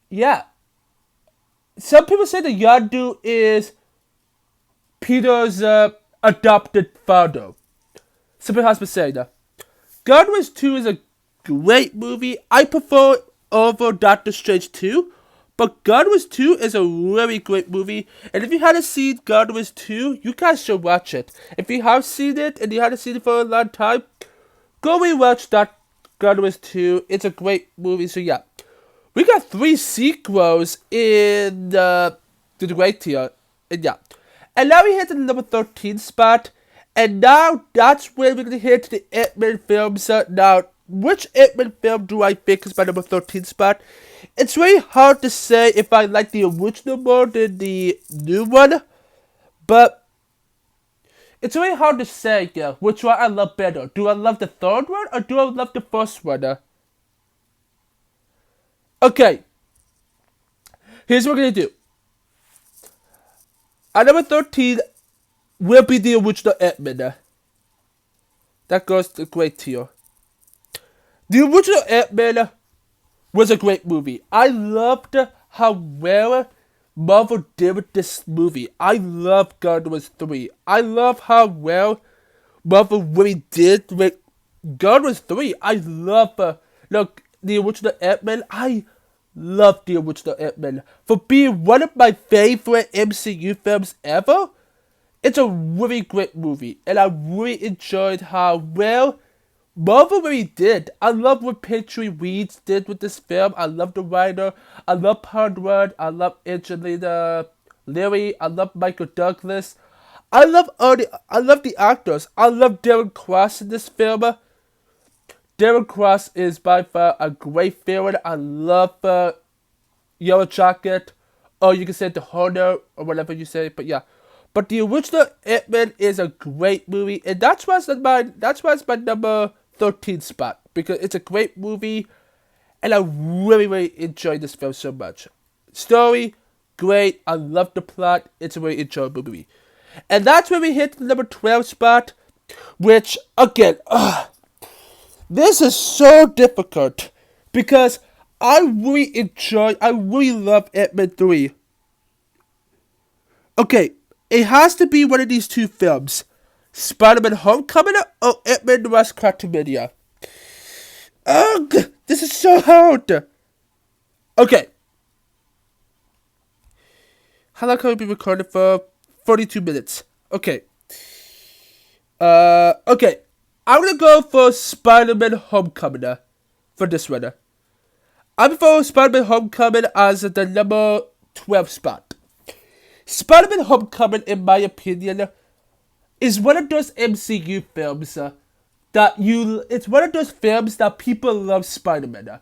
yeah. Some people say that Yondu is Peter's adopted father. Some people have been saying that. Guardians 2 is a great movie. I prefer it over Doctor Strange 2. But Guardians 2 is a really great movie. And if you haven't seen Guardians 2, you guys should watch it. If you have seen it and you haven't seen it for a long time, go rewatch that Guardians 2. It's a great movie. So yeah. We got 3 sequels in the great tier. And yeah. And now we hit the number 13 spot. And now that's where we're going to hit the Ant-Man films. Now, which Ant-Man film do I think is my number 13 spot? It's really hard to say if I like the original more than the new one. But it's really hard to say which one I love better. Do I love the third one or do I love the first one? Okay. Here's what we're going to do. At number 13 will be the original Ant-Man. That goes to the great tier. The original Ant-Man was a great movie. I loved how well Marvel did with this movie. I love Guardians 3. I love how well Marvel really did with Guardians 3. I love the original Ant-Man. I love the original Ant-Man. For being one of my favorite MCU films ever, it's a really great movie. And I really enjoyed how well Marvel really did. I love what Patriot Reeds did with this film. I love the writer. I love Hardwood. I love Angelina Leary. I love Michael Douglas. I love the actors. I love Darren Cross in this film. Darren Cross is by far a great villain. I love Yellow Jacket, or you can say the Horner, or whatever you say. But yeah, but the original Ant-Man is a great movie, and that's why it's my number 13 spot, because it's a great movie, and I really, really enjoyed this film so much. Story, great. I love the plot. It's a really enjoyable movie. And that's where we hit the number 12 spot, which, again, this is so difficult, because I really love Ant-Man 3. Okay, it has to be one of these two films. Spider-Man Homecoming or Ant-Man the Wasp Quantumania? Ugh, this is so hard. Okay. How long can we be recording for? 42 minutes. Okay. Okay. I'm gonna go for Spider-Man Homecoming for this one. I'm for Spider-Man Homecoming as the number 12 spot. Spider-Man Homecoming, in my opinion, is one of those MCU films it's one of those films that people love Spider-Man.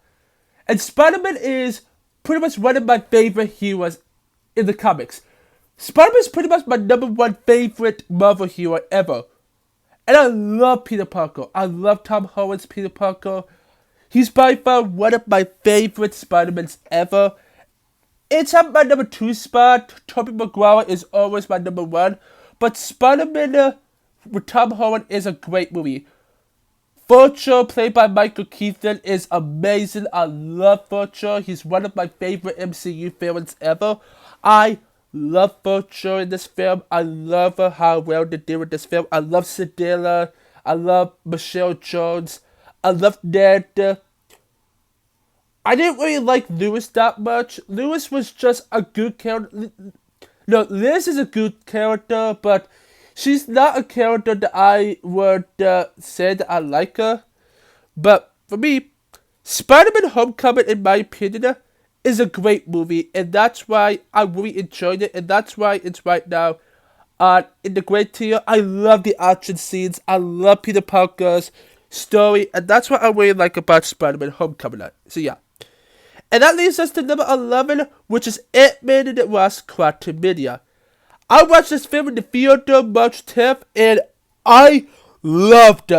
And Spider-Man is pretty much one of my favorite heroes in the comics. Spider-Man is pretty much my number 1 favorite Marvel hero ever. And I love Peter Parker. I love Tom Holland's Peter Parker. He's by far one of my favorite Spider-Mans ever. It's at my number 2 spot. Tobey Maguire is always my number 1. But Spider-Man with Tom Holland is a great movie. Vulture, played by Michael Keaton, is amazing. I love Vulture. He's one of my favorite MCU villains ever. I love Vulture in this film. I love how well they did with this film. I love Zendaya. I love Michelle Jones. I love Ned. I didn't really like Lewis that much. Lewis was just a good character. No, Liz is a good character, but she's not a character that I would say that I like her. But for me, Spider-Man Homecoming, in my opinion, is a great movie, and that's why I really enjoyed it, and that's why it's right now in the great tier. I love the action scenes. I love Peter Parker's story, and that's what I really like about Spider-Man Homecoming. So yeah. And that leads us to number 11, which is Ant-Man and the Wasp Quantumania. I watched this film in the theater March 10th, and I loved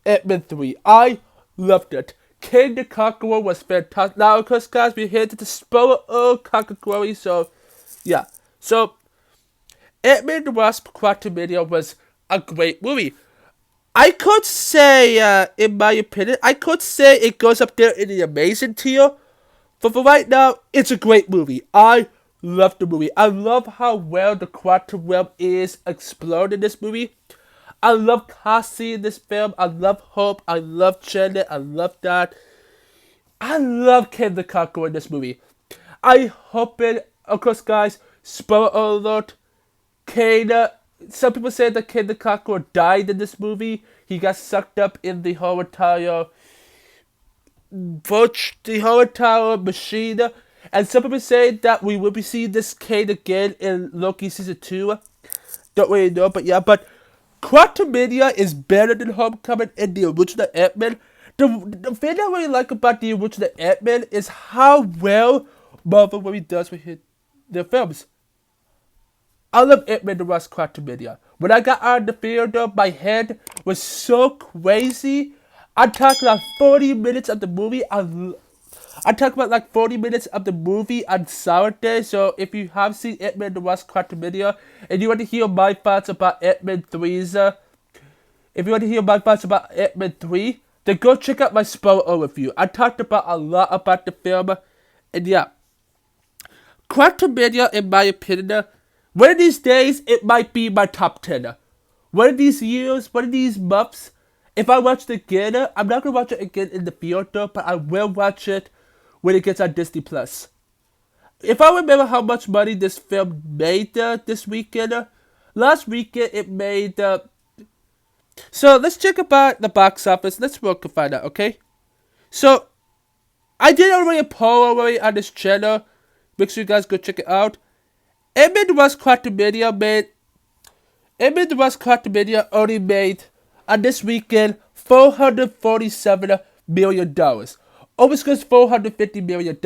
Ant-Man 3. I loved it. King the Conqueror was fantastic. Now, of course, guys, we're here to spoil Conqueror, so yeah. So, Ant-Man and the Wasp Quantumania was a great movie. I could say, in my opinion, I could say it goes up there in the amazing tier. But for right now, it's a great movie. I love the movie. I love how well the quantum realm is explored in this movie. I love Cassie in this film. I love Hope. I love Janet. I love that. I love King the Conqueror in this movie. I hope it, of course, guys, spoiler alert, some people say that King the Conqueror died in this movie. He got sucked up in the whole entire the whole entire machine. And some people say that we will be seeing this Kane again in Loki Season 2. Don't really know, but yeah. But Quantumania is better than Homecoming and the original Ant-Man. The thing I really like about the original Ant-Man is how well Marvel really does with their films. I love Ant-Man the Wasp Quantumania. When I got out of the theater, my head was so crazy. I'm talking like 40 minutes of the movie. I talked about like 40 minutes of the movie on Saturday. So if you have seen Ant-Man the Wasp Quantumania and you want to hear my thoughts about Ant-Man 3's, if you want to hear my thoughts about Ant-Man 3, then go check out my spoiler overview. I talked about a lot about the film, and yeah. Quantumania, in my opinion, one of these days, it might be my top 10. One of these years, one of these months, if I watch it again, I'm not going to watch it again in the theater, but I will watch it when it gets on Disney+. If I remember how much money this film made this weekend, last weekend it made... So let's check about the box office. Let's work and find out, okay? So, I did already a poll already on this channel. Make sure you guys go check it out. Ant-Man the Wasp Quantumania only made, on this weekend, $447 million. Almost goes $450 million.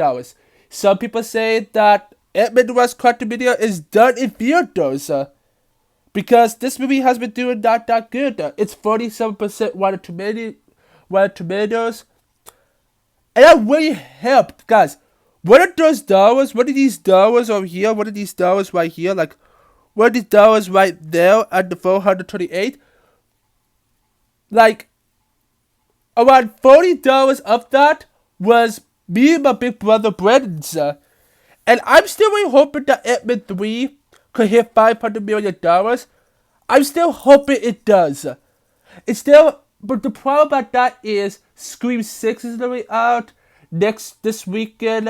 Some people say that Ant-Man the Wasp Quantumania is done in theaters. Because this movie has been doing not that good. It's 47% Rotten Tomatoes. And that really helped, guys. What are those dollars? What are these dollars over here? What are these dollars right here? Like, what are these dollars right there at the 428? Like, around $40 of that was me and my big brother Brandon's. And I'm still really hoping that Ant-Man 3 could hit $500 million. I'm still hoping it does. But the problem about that is Scream 6 is already out. This weekend,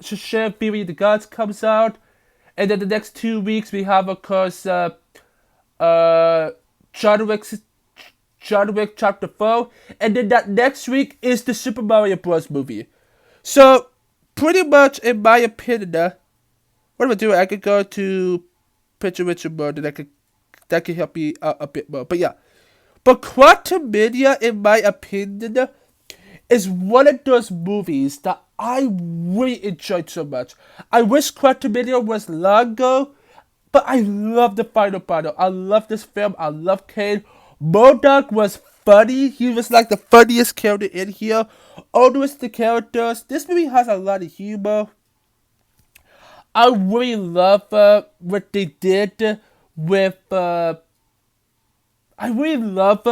Shazam! Fury of the Gods comes out. And then the next 2 weeks we have, of course, John Wick Chapter 4. And then that next week is the Super Mario Bros. Movie. So, pretty much, in my opinion, what am I doing? I could go to Picture Richard mode and that could help me out a bit more. But yeah. But Quantumania, in my opinion, is one of those movies that I really enjoyed so much. I wish Quantumania was longer, but I love the final battle. I love this film. I love Kane. MODOK was funny. He was like the funniest character in here. All the rest of the characters. This movie has a lot of humor. I really love what they did with... I really love,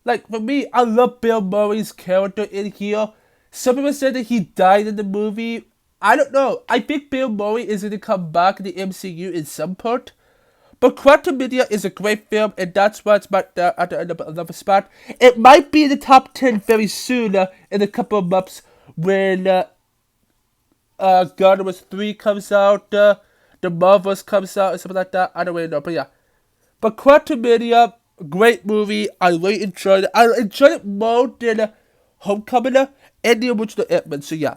like, for me, I love Bill Murray's character in here. Some people said that he died in the movie. I don't know. I think Bill Murray is going to come back in the MCU in some part. But Quantumania is a great film, and that's why it's at the end of another spot. It might be in the top 10 very soon, in a couple of months, when Guardians 3 comes out, The Marvels comes out, and something like that. I don't really know, but yeah. But Quantumania... great movie. I really enjoyed it. I enjoyed it more than Homecoming and the original Ant-Man. So yeah.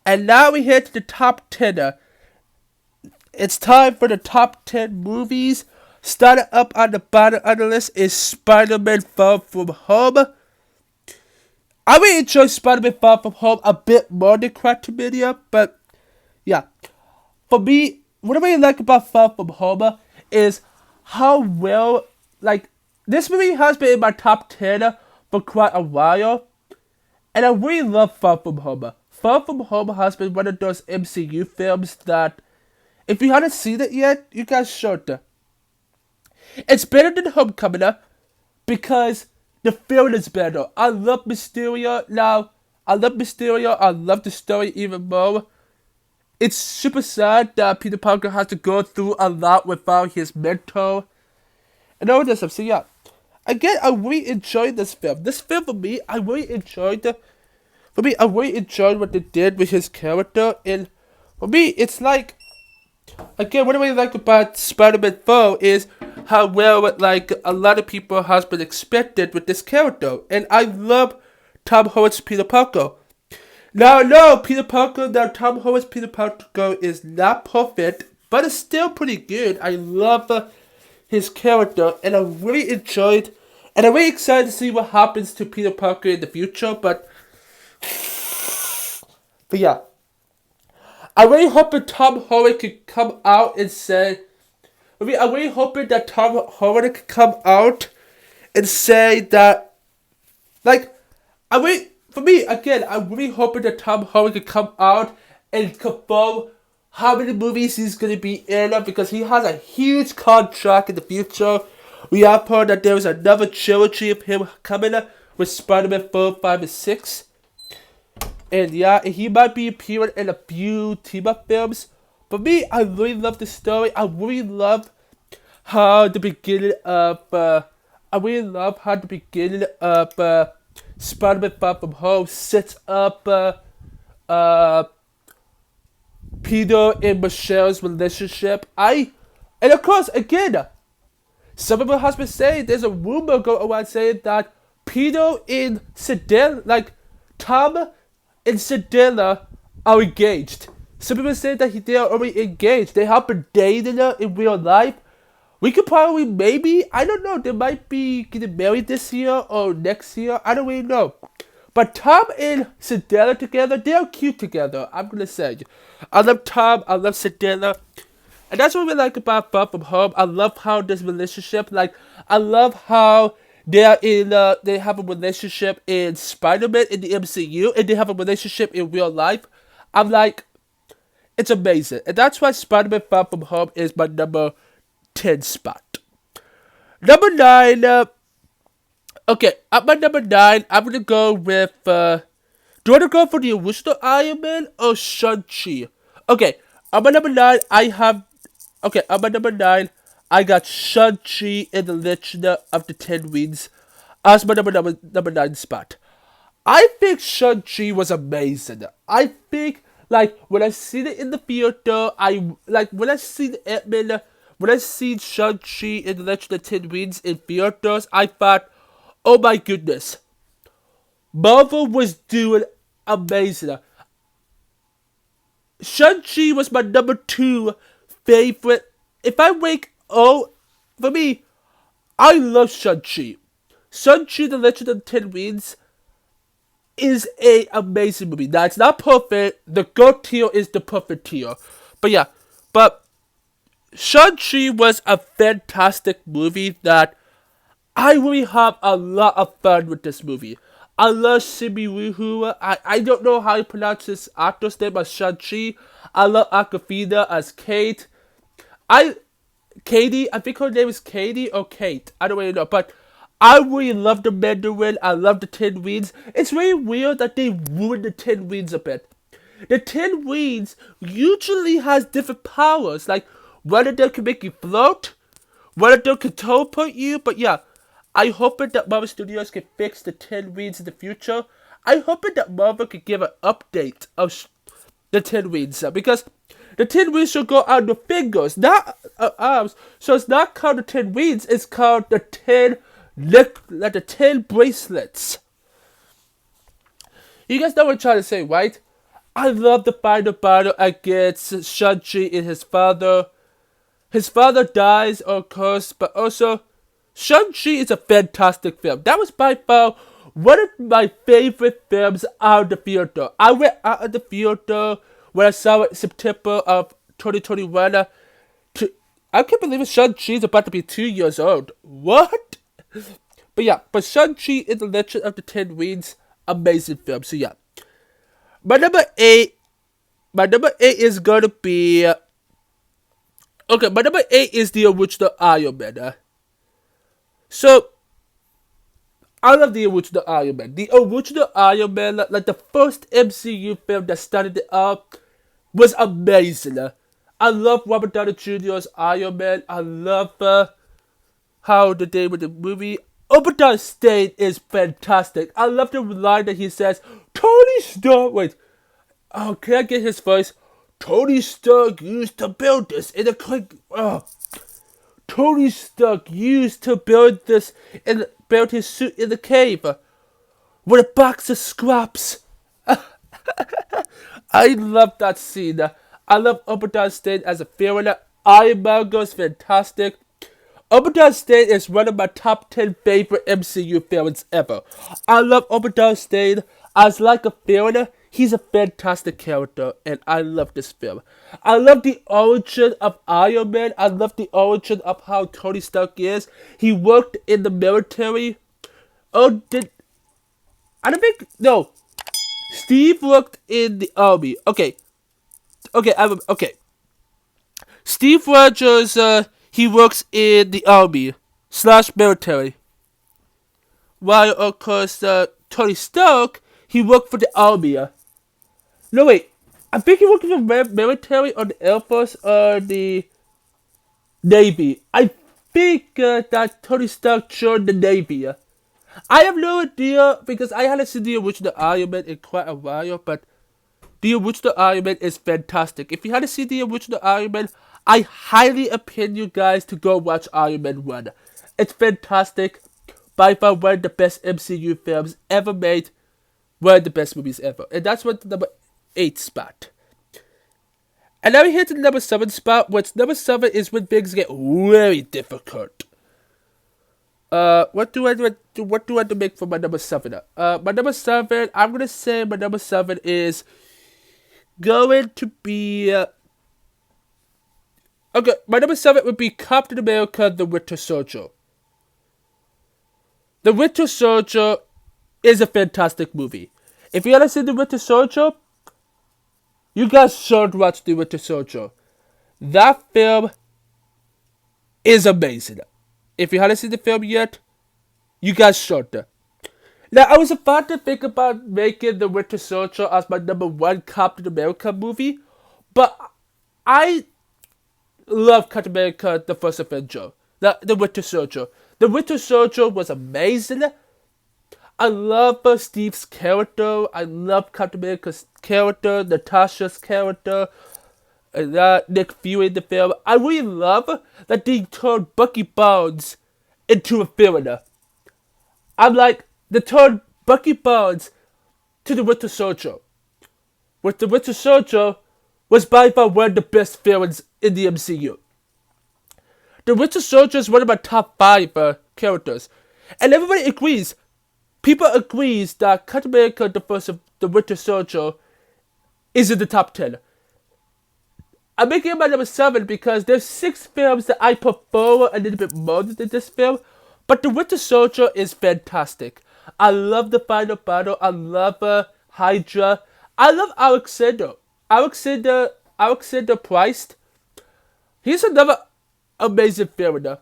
And now we head to the top 10. It's time for the top 10 movies. Starting up on the bottom of the list is Spider-Man Far From Home. I really enjoyed Spider-Man Far From Home a bit more than Quantumania. But yeah. For me, what I really like about Far From Home is how well, like, this movie has been in my top 10 for quite a while, and I really love Far From Home. Far From Home has been one of those MCU films that, if you haven't seen it yet, you guys should. It's better than Homecoming because the film is better. I love Mysterio now. I love the story even more. It's super sad that Peter Parker has to go through a lot without his mentor and all this stuff. So yeah. Again, I really enjoyed this film. This film, for me, I really enjoyed what they did with his character. And for me, it's like, again, what I really like about Spider-Man 4 is how well, like, a lot of people has been expected with this character. And I love Tom Holland's Peter Parker. Now, no, Peter Parker, now Tom Holland's Peter Parker is not perfect, but it's still pretty good. I love his character, and I really enjoyed, and I'm really excited to see what happens to Peter Parker in the future, but yeah. I really hope that Tom Holland could come out and say, I'm really hoping that Tom Holland could come out and say that, like, for me, again, I'm really hoping that Tom Holland could come out and confirm how many movies he's going to be in, because he has a huge contract in the future. We have heard that there is another trilogy of him coming with Spider-Man 4, 5, and 6. And yeah, he might be appearing in a few team-up films. For me, I really love the story. I really love how the beginning of Spider-Man Far From Home sets up Peter and Michelle's relationship. And of course, again, some people has been saying, there's a rumor going around saying that Peter and Zendaya, like Tom and Zendaya, are engaged. Some people say that they are already engaged. They have been dating in real life. We could probably, maybe, I don't know, they might be getting married this year or next year. I don't really know. But Tom and Zendaya together, they're cute together, I'm gonna say. I love Tom, I love Zendaya. And that's what we like about Far From Home. I love how this relationship, I love how they have a relationship in Spider-Man in the MCU, and they have a relationship in real life. I'm like, it's amazing. And that's why Spider-Man Far From Home is my number 10 spot. Number 9, okay, at my number 9, I'm gonna go with, do you want to go for the original Iron Man or Shang-Chi? Okay, at my number 9, I got Shang-Chi in the Legend of the Ten Rings as my number 9 spot. I think Shang-Chi was amazing. I think, when I seen it in the theater, when I seen Ant-Man, when I seen Shang-Chi in the Legend of the Ten Rings in theaters, I thought, oh my goodness, Marvel was doing amazing. Shang-Chi was my number 2 favorite. If I rank, for me, I love Shang-Chi. Shang-Chi, The Legend of the Ten Rings is an amazing movie. Now, it's not perfect. The GOAT tier is the perfect tier. But yeah, Shang-Chi was a fantastic movie that I really have a lot of fun with this movie. I love Simi Woohoo. I don't know how you pronounce this actor's name as Shang-Chi. I love Awkwafina as Kate. Katie, I think her name is Katie or Kate. I don't really know, but I really love the Mandarin. I love the Ten Rings. It's really weird that they ruined the Ten Rings a bit. The Ten Rings usually has different powers. Like, one of them can make you float, one of them can teleport you, but yeah. I hope that Marvel Studios can fix the Ten Rings in the future. I hope that Marvel can give an update of the Ten Rings, because the Ten Rings should go on the fingers, not arms. So it's not called the Ten Rings, it's called the 10 bracelets. You guys know what I'm trying to say, right? I love the final battle against Shang-Chi and his father. His father dies, of course, but also Shang-Chi is a fantastic film. That was by far one of my favorite films out of the theater. I went out of the theater when I saw it in September of 2021. I can't believe it, Shang-Chi is about to be 2 years old. What? But Shang-Chi is the Legend of the Ten Rings. Amazing film. So yeah. My number 8 is gonna be... Okay, my number 8 is the original Iron Man. So, I love the original Iron Man. The original Iron Man, like the first MCU film that started it up, was amazing. I love Robert Downey Jr.'s Iron Man. I love how the name of the movie. Obadiah Stane is fantastic. I love the line that he says, Tony Stark. Wait, can I get his voice? Tony Stark used to build this in a quick. Tony Stark used to build this and build his suit in the cave with a box of scraps. I love that scene. I love Obadiah Stane as a villain. Iron Man goes fantastic. Obadiah Stane is one of my top 10 favorite MCU villains ever. I love Obadiah Stane as like a villain. He's a fantastic character, and I love this film. I love the origin of Iron Man. I love the origin of how Tony Stark is. He worked in the military. Oh, I don't think, no. Steve worked in the army. Okay. Steve Rogers, he works in the army slash military. While, of course, Tony Stark, he worked for the army. No, wait. I think he worked for the military or the Air Force or the Navy. I think that Tony Stark joined the Navy. I have no idea because I hadn't seen the original Iron Man in quite a while, but the original Iron Man is fantastic. If you hadn't seen the original Iron Man, I highly appeal you guys to go watch Iron Man 1. It's fantastic. By far one of the best MCU films ever made. One of the best movies ever. And that's what the number 8 spot. And now we hit the number 7 spot, which number 7 is when things get very difficult. What do I do make for my number 7? My number 7, I'm gonna say my number 7 is going to be okay, my number 7 would be Captain America: The Winter Soldier. The Winter Soldier is a fantastic movie. If you haven't seen The Winter Soldier, you guys should watch The Winter Soldier. That film is amazing. If you haven't seen the film yet, you guys should. Now, I was about to think about making The Winter Soldier as my number 1 Captain America movie, but I love Captain America: The First Avenger. The Winter Soldier. The Winter Soldier was amazing. I love Steve's character. I love Captain America's character, Natasha's character, and Nick Fury in the film. I really love that they turned Bucky Barnes into a villain. I'm like, they turned Bucky Barnes to the Winter Soldier. With the Winter Soldier was by far one of the best villains in the MCU. The Winter Soldier is one of my top 5 characters. And everybody agrees. People agrees that Captain America: The Winter Soldier is in the top 10. I'm making it my number 7 because there's 6 films that I prefer a little bit more than this film. But The Winter Soldier is fantastic. I love the final battle. I love Hydra. I love Alexander. Alexander Price. He's another amazing villain.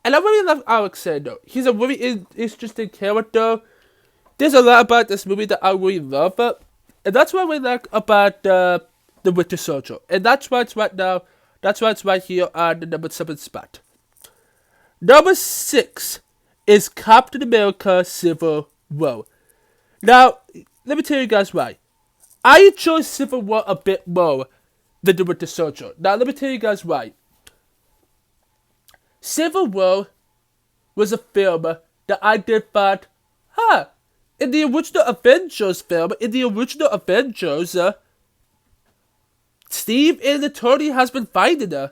And I really love Alexander. He's a really interesting character. There's a lot about this movie that I really love. And that's what I really like about The Winter Soldier. And that's why it's right now. That's why it's right here on the number 7 spot. Number 6 is Captain America: Civil War. Now, let me tell you guys why. I enjoy Civil War a bit more than The Winter Soldier. Now, let me tell you guys why. Civil War was a film that I did thought, in the original Avengers film, Steve and Tony has been fighting.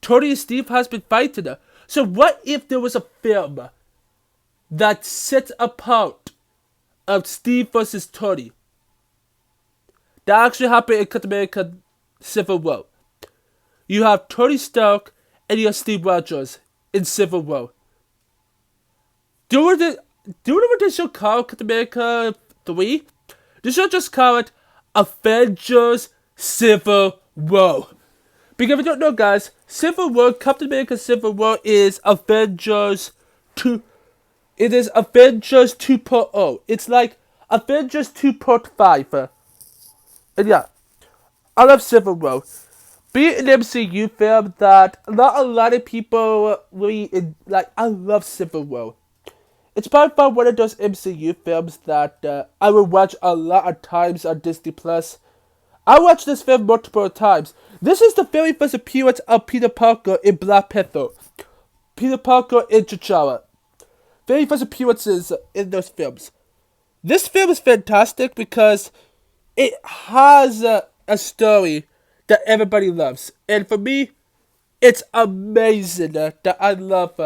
Tony and Steve has been fighting. So what if there was a film that sets apart of Steve versus Tony? That actually happened in Captain America: Civil War. You have Tony Stark and you have Steve Rogers in Civil War. Do you know what they should call Captain America 3? They should just call it Avengers: Civil War. Because if you don't know, guys, Civil War, Captain America: Civil War is Avengers 2. It is Avengers 2.0. It's like Avengers 2.5. And yeah, I love Civil War. Be an MCU film that not a lot of people really like. I love Civil War. It's by far one of those MCU films that I will watch a lot of times on Disney Plus. I watched this film multiple times. This is the very first appearance of Peter Parker in Black Panther. Peter Parker in T'Challa. Very first appearances in those films. This film is fantastic because it has a story that everybody loves. And for me, it's amazing that I love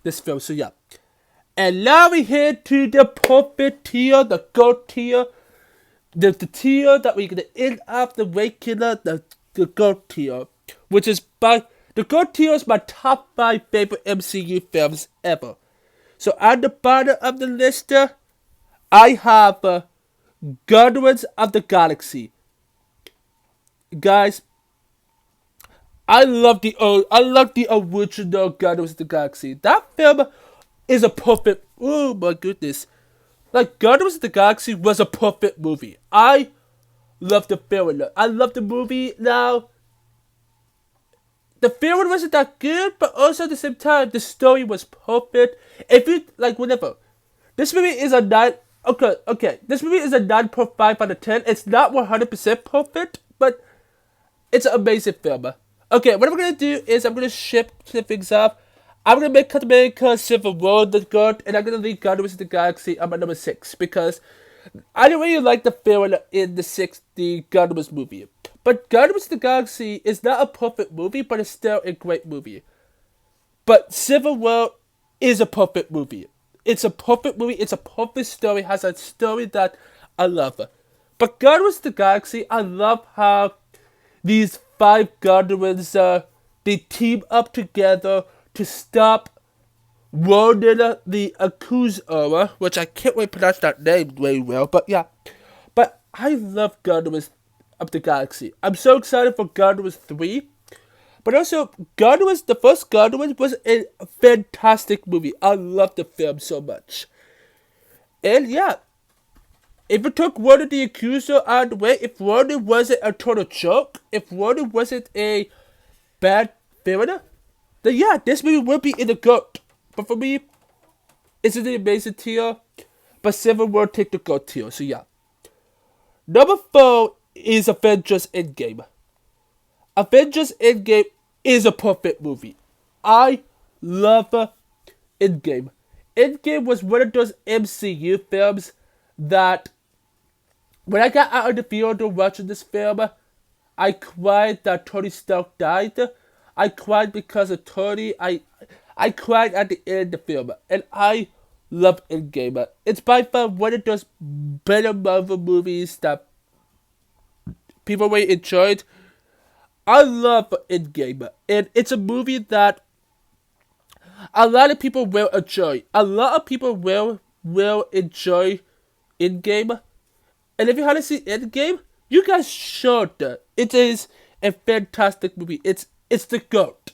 this film. So yeah. And now we head to the perfect tier, the gold tier. The tier that we're gonna end up the regular, the gold tier. Which is the gold tier is my top 5 favorite MCU films ever. So at the bottom of the list, I have Guardians of the Galaxy. Guys, I love the original Guardians of the Galaxy. That film is a perfect. Oh my goodness! Like Guardians of the Galaxy was a perfect movie. I love the film. I love the movie. Now, the film wasn't that good, but also at the same time, the story was perfect. If you like, whatever, this movie is a 9. Okay. This movie is a 9.5 out of 10. It's not 100% perfect, but it's an amazing film. Okay, what I'm gonna do is I'm gonna shift things up. I'm gonna make Quantumania Civil War the God, and I'm gonna leave Guardians of the Galaxy at my number 6 because I didn't really like the film in the Guardians movie. But Guardians of the Galaxy is not a perfect movie, but it's still a great movie. But Civil War is a perfect movie. It's a perfect movie. It's a perfect story. It has a story that I love. But Guardians of the Galaxy, I love how these 5 Guardians, they team up together to stop Ronan the Accuser, which I can't really pronounce that name very well, but yeah. But I love Guardians of the Galaxy. I'm so excited for Guardians 3. But also, the first Guardians was a fantastic movie. I love the film so much. And yeah, if it took Ronan the Accuser out of the way, if Ronan wasn't a total joke, if Ronan wasn't a bad villain, then yeah, this movie would be in the GOAT. But for me, it's in the amazing tier, but Civil War take the GOAT tier, so yeah. Number 4 is Avengers Endgame. Avengers Endgame is a perfect movie. I love Endgame. Endgame was one of those MCU films that when I got out of the theater watching this film, I cried that Tony Stark died. I cried because of Tony. I cried at the end of the film. And I love Endgame. It's by far one of those better Marvel movies that people really enjoyed. I love Endgame. And it's a movie that a lot of people will enjoy. A lot of people will enjoy Endgame. And if you haven't seen Endgame, you guys should. It is a fantastic movie. It's the GOAT.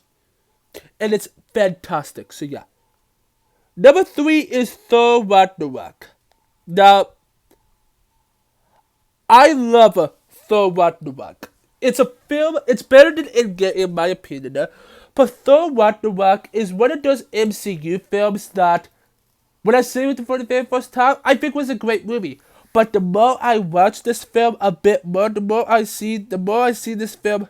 And it's fantastic. So yeah. Number 3 is Thor Ragnarok. Now, I love Thor Ragnarok. It's a film, it's better than Endgame in my opinion. But Thor Ragnarok is one of those MCU films that, when I see it for the very first time, I think was a great movie. But the more I watch this film a bit more, the more I see this film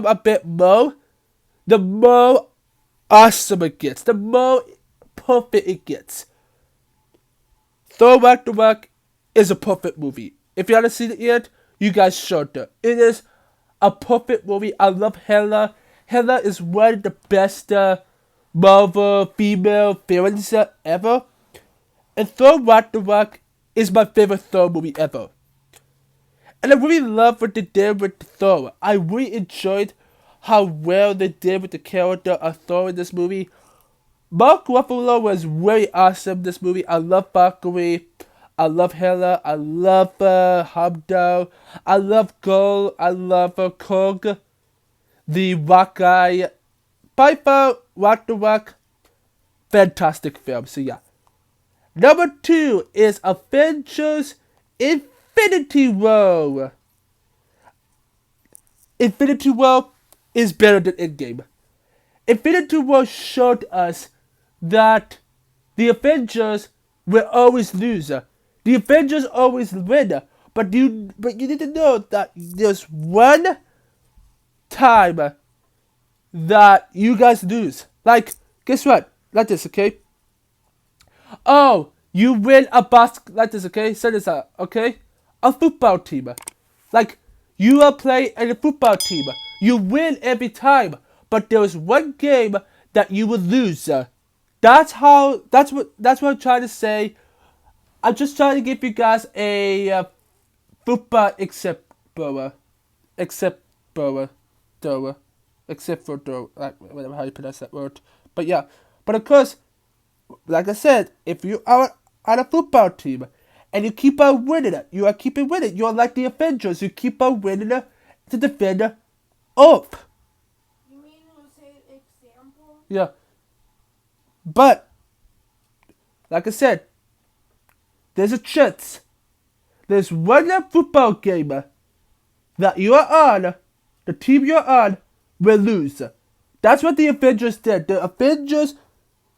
a bit more, the more awesome it gets, the more perfect it gets. Thor Ragnarok is a perfect movie. If you haven't seen it yet, you guys should. It is a perfect movie. I love Hela. Hela is one of the best Marvel female villains ever. And Thor Ragnarok is my favorite Thor movie ever. And I really love what they did with Thor. I really enjoyed how well they did with the character of Thor in this movie. Mark Ruffalo was really awesome in this movie. I love Valkyrie. I love Hela. I love Heimdall. I love Gull. I love Korg. The rock guy. By far, Ragnarok. Fantastic film. So yeah. Number 2 is Avengers Infinity War. Infinity War is better than Endgame. Infinity War showed us that the Avengers will always lose. The Avengers always win. But you need to know that there's one time that you guys lose. Like, guess what? Like this, okay? Oh, You win a basket like this, okay? Set this out, okay? A football team. Like, you are playing in a football team. You win every time, but there is one game that you will lose. That's what I'm trying to say. I'm just trying to give you guys a football except for like whatever how you pronounce that word. But yeah, but of course, like I said, if you are on a football team and you keep on winning it, you are keeping winning. You are like the Avengers. You keep on winning it to defend Earth. You mean to say example? Yeah. But, like I said, there's a chance. There's one football game that you are on, the team you're on, will lose. That's what the Avengers did. The Avengers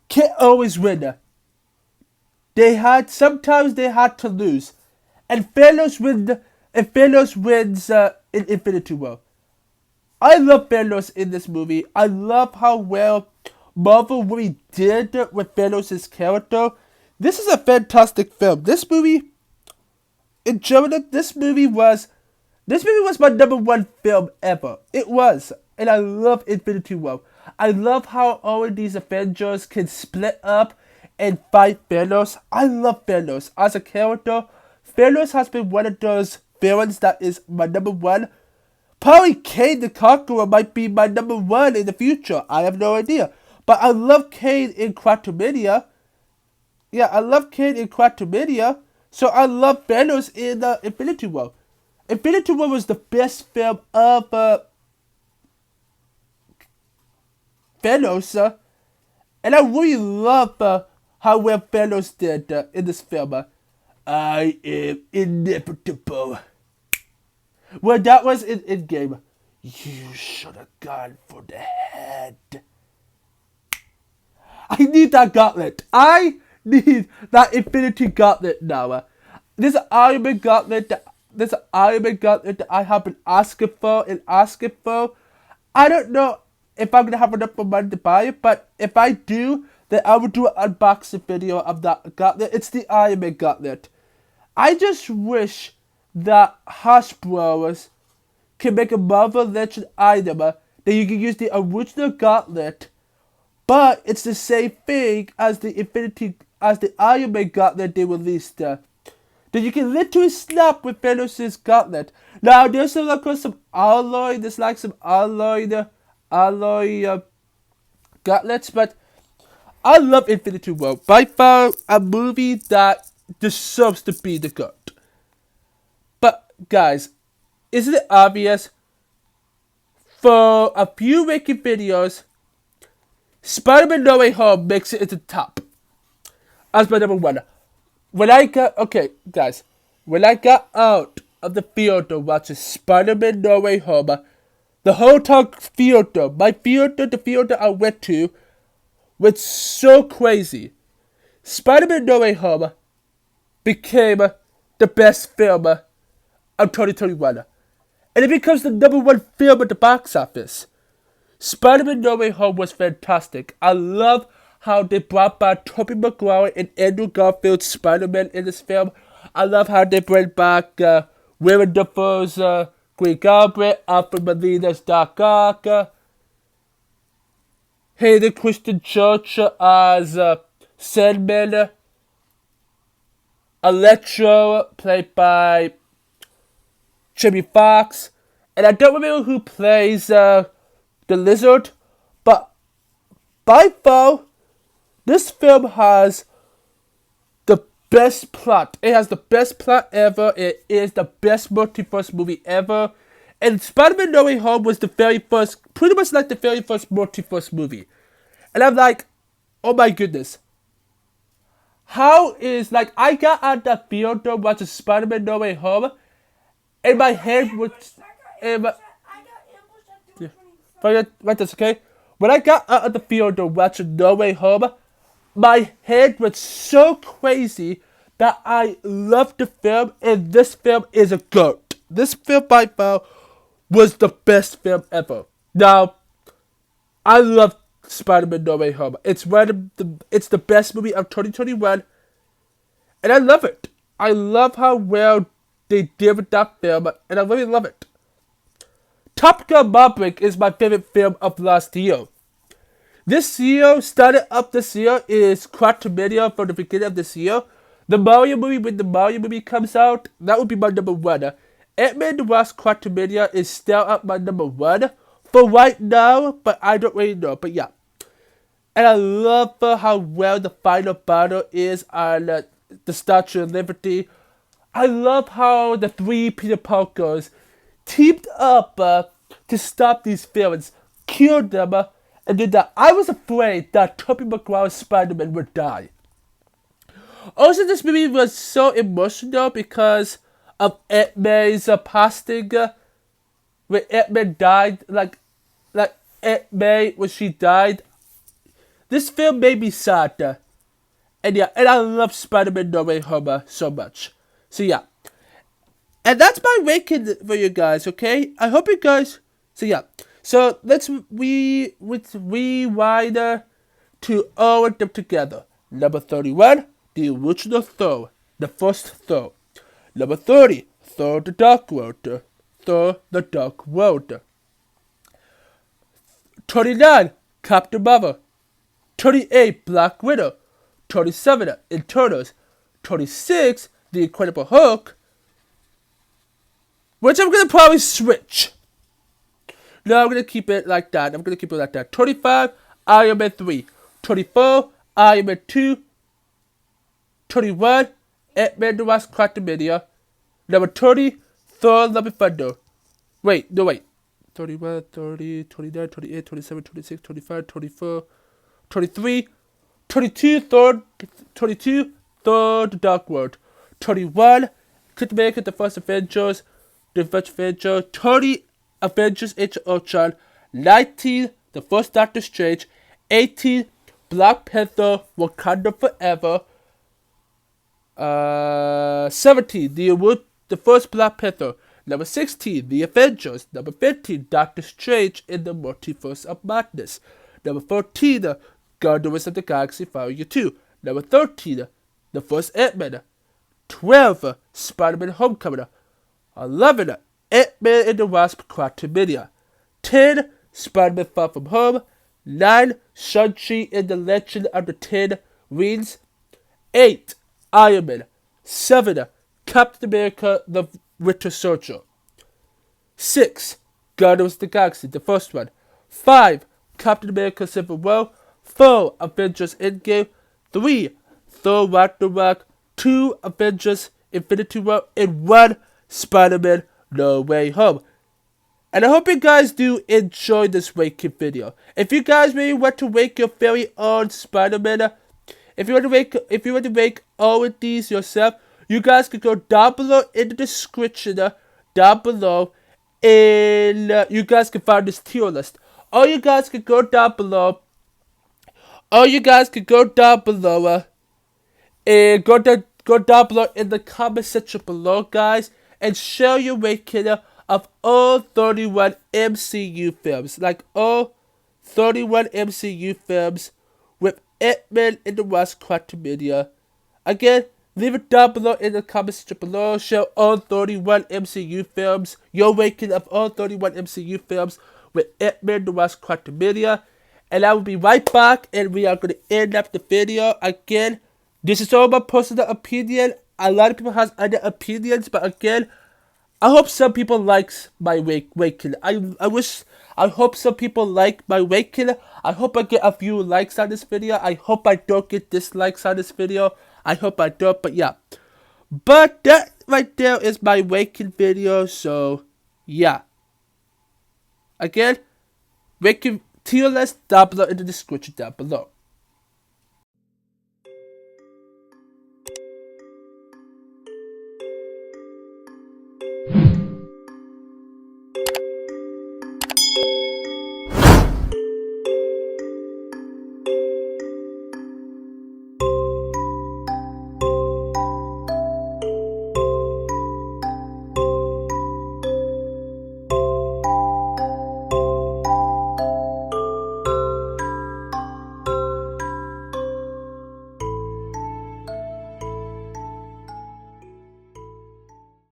can't always win. Sometimes they had to lose. And Thanos wins in Infinity War. I love Thanos in this movie. I love how well Marvel really did with Thanos' character. This is a fantastic film. This movie, in general, this movie was my number one film ever. It was. And I love Infinity War. I love how all of these Avengers can split up and fight Thanos. I love Thanos as a character. Thanos has been one of those villains that is my number one. Probably Kane the Conqueror might be my number one in the future. I have no idea. But I love Kane in Quantumania. Yeah, I love Kane in Quantumania. So I love Thanos in Infinity War. Infinity War was the best film of Thanos. And I really love how well Thanos did in this film. I am inevitable. Well, that was in Endgame. You should have gone for the head. I need that gauntlet. I need that Infinity Gauntlet now. This Iron Man Gauntlet that I have been asking for and asking for. I don't know if I'm going to have enough money to buy it, but if I do, then I will do an unboxing video of that gauntlet. It's the Iron Man Gauntlet. I just wish that Hasbro can make a Marvel Legend item that you can use the original gauntlet, but it's the same thing as the Iron Man Gauntlet they released. That you can literally snap with Thanos' gauntlet. Now there's some alloy. There's like some alloy gauntlets, but I love Infinity War. By far, a movie that deserves to be the GOAT. But guys, isn't it obvious? For a few making videos, Spider-Man No Way Home makes it into the top as my number one. When I got out of the theater watching Spider-Man No Way Home, the whole theater, the theater I went to, went so crazy. Spider-Man No Way Home became the best film of 2021. And it becomes the number one film at the box office. Spider-Man No Way Home was fantastic. I love how they brought back Tobey Maguire and Andrew Garfield's Spider-Man in this film. I love how they bring back Willem Dafoe's Green Goblin, Alfred Molina's Doc Ock, Hayden Christian Church as Sandman, Electro, played by Jimmy Fox, and I don't remember who plays the Lizard, but by far, this film has the best plot. It has the best plot ever. It is the best multiverse movie ever. And Spider-Man No Way Home was pretty much like the very first multiverse movie. And I'm like, oh my goodness. I got out that theater watching Spider-Man No Way Home, and my head was... okay? When I got out of the theater watching No Way Home, my head was so crazy that I loved the film, and this film is a GOAT. This film by far was the best film ever. Now, I love Spider-Man No Way Home. It's the best movie of 2021. And I love it. I love how well they did with that film, and I really love it. Top Gun Maverick is my favorite film of last year. This year, started up this year, is Quantumania from the beginning of this year. The Mario movie, when the Mario movie comes out, that would be my number one. Ant-Man the Wasp Quantumania is still at my number one for right now, but I don't really know. But yeah. And I love how well the final battle is on the Statue of Liberty. I love how the three Peter Parkers teamed up to stop these villains, kill them, and did that. I was afraid that Tobey Maguire's Spider-Man would die. Also, this movie was so emotional because of Ant-May's passing. When Ant-Man died, like Ant-May, when she died. This film made me sad. And yeah, and I love Spider-Man No Way Home so much. So yeah. And that's my ranking for you guys, okay? I hope you guys... So yeah. So let's rewind to all of them together. Number 31, the original Thor. The first Thor. Number 30, Thor the Dark World. Thor the Dark World. 29, Captain Marvel. 28, Black Widow. 27, Eternals. 26, The Incredible Hulk. Which I'm going to probably switch. No, I'm going to keep it like that. 25, Iron Man 3. 24, Iron Man 2. 21, Ant-Man the Wasp Quantumania. Number 30, Thor Love and Thunder. Wait. 31, 30, 29, 28, 27, 26, 25, 24, 23, 22, Thor the Dark World. 21, Captain America, The First Avengers, 30, Avengers Age of Ultron. 19, The First Doctor Strange. 18, Black Panther, Wakanda Forever. 17, the first Black Panther. Number 16, The Avengers. Number 15, Doctor Strange in the Multiverse of Madness. Number 14, Guardians of the Galaxy Volume 2. Number 13, The First Ant-Man. 12, Spider-Man Homecoming. 11, Ant-Man and the Wasp Quantumania. 10, Spider-Man Far From Home. 9, Shang-Chi and the Legend of the Ten Rings. 8, Iron Man. 7, Captain America the Winter Soldier. 6, Guardians of the Galaxy, the first one. 5, Captain America Civil War. 4, Avengers Endgame. 3, Thor Ragnarok. 2, Avengers Infinity War. And 1, Spider-Man No Way Home. And I hope you guys do enjoy this ranking video. If you guys really want to rank your very own Spider-Man, if you want to rank all of these yourself, you guys can go down below in the description, down below, and you guys can find this tier list. Or you guys can go down below. And go down below in the comment section below, guys, and share your ranking of all 31 MCU films. Like all 31 MCU films with Ant-Man and the Wasp Quantumania. Again, leave it down below in the comment section below. Share all 31 MCU films. Your ranking of all 31 MCU films with Ant-Man and the Wasp Quantumania. And I will be right back, and we are going to end up the video. Again, this is all my personal opinion. A lot of people have other opinions, but again, I hope some people likes my ranking. I hope some people like my ranking. I hope I get a few likes on this video. I hope I don't get dislikes on this video. I hope I don't, but yeah. But that right there is my ranking video, so yeah. Again, ranking tier list down below in the description down below.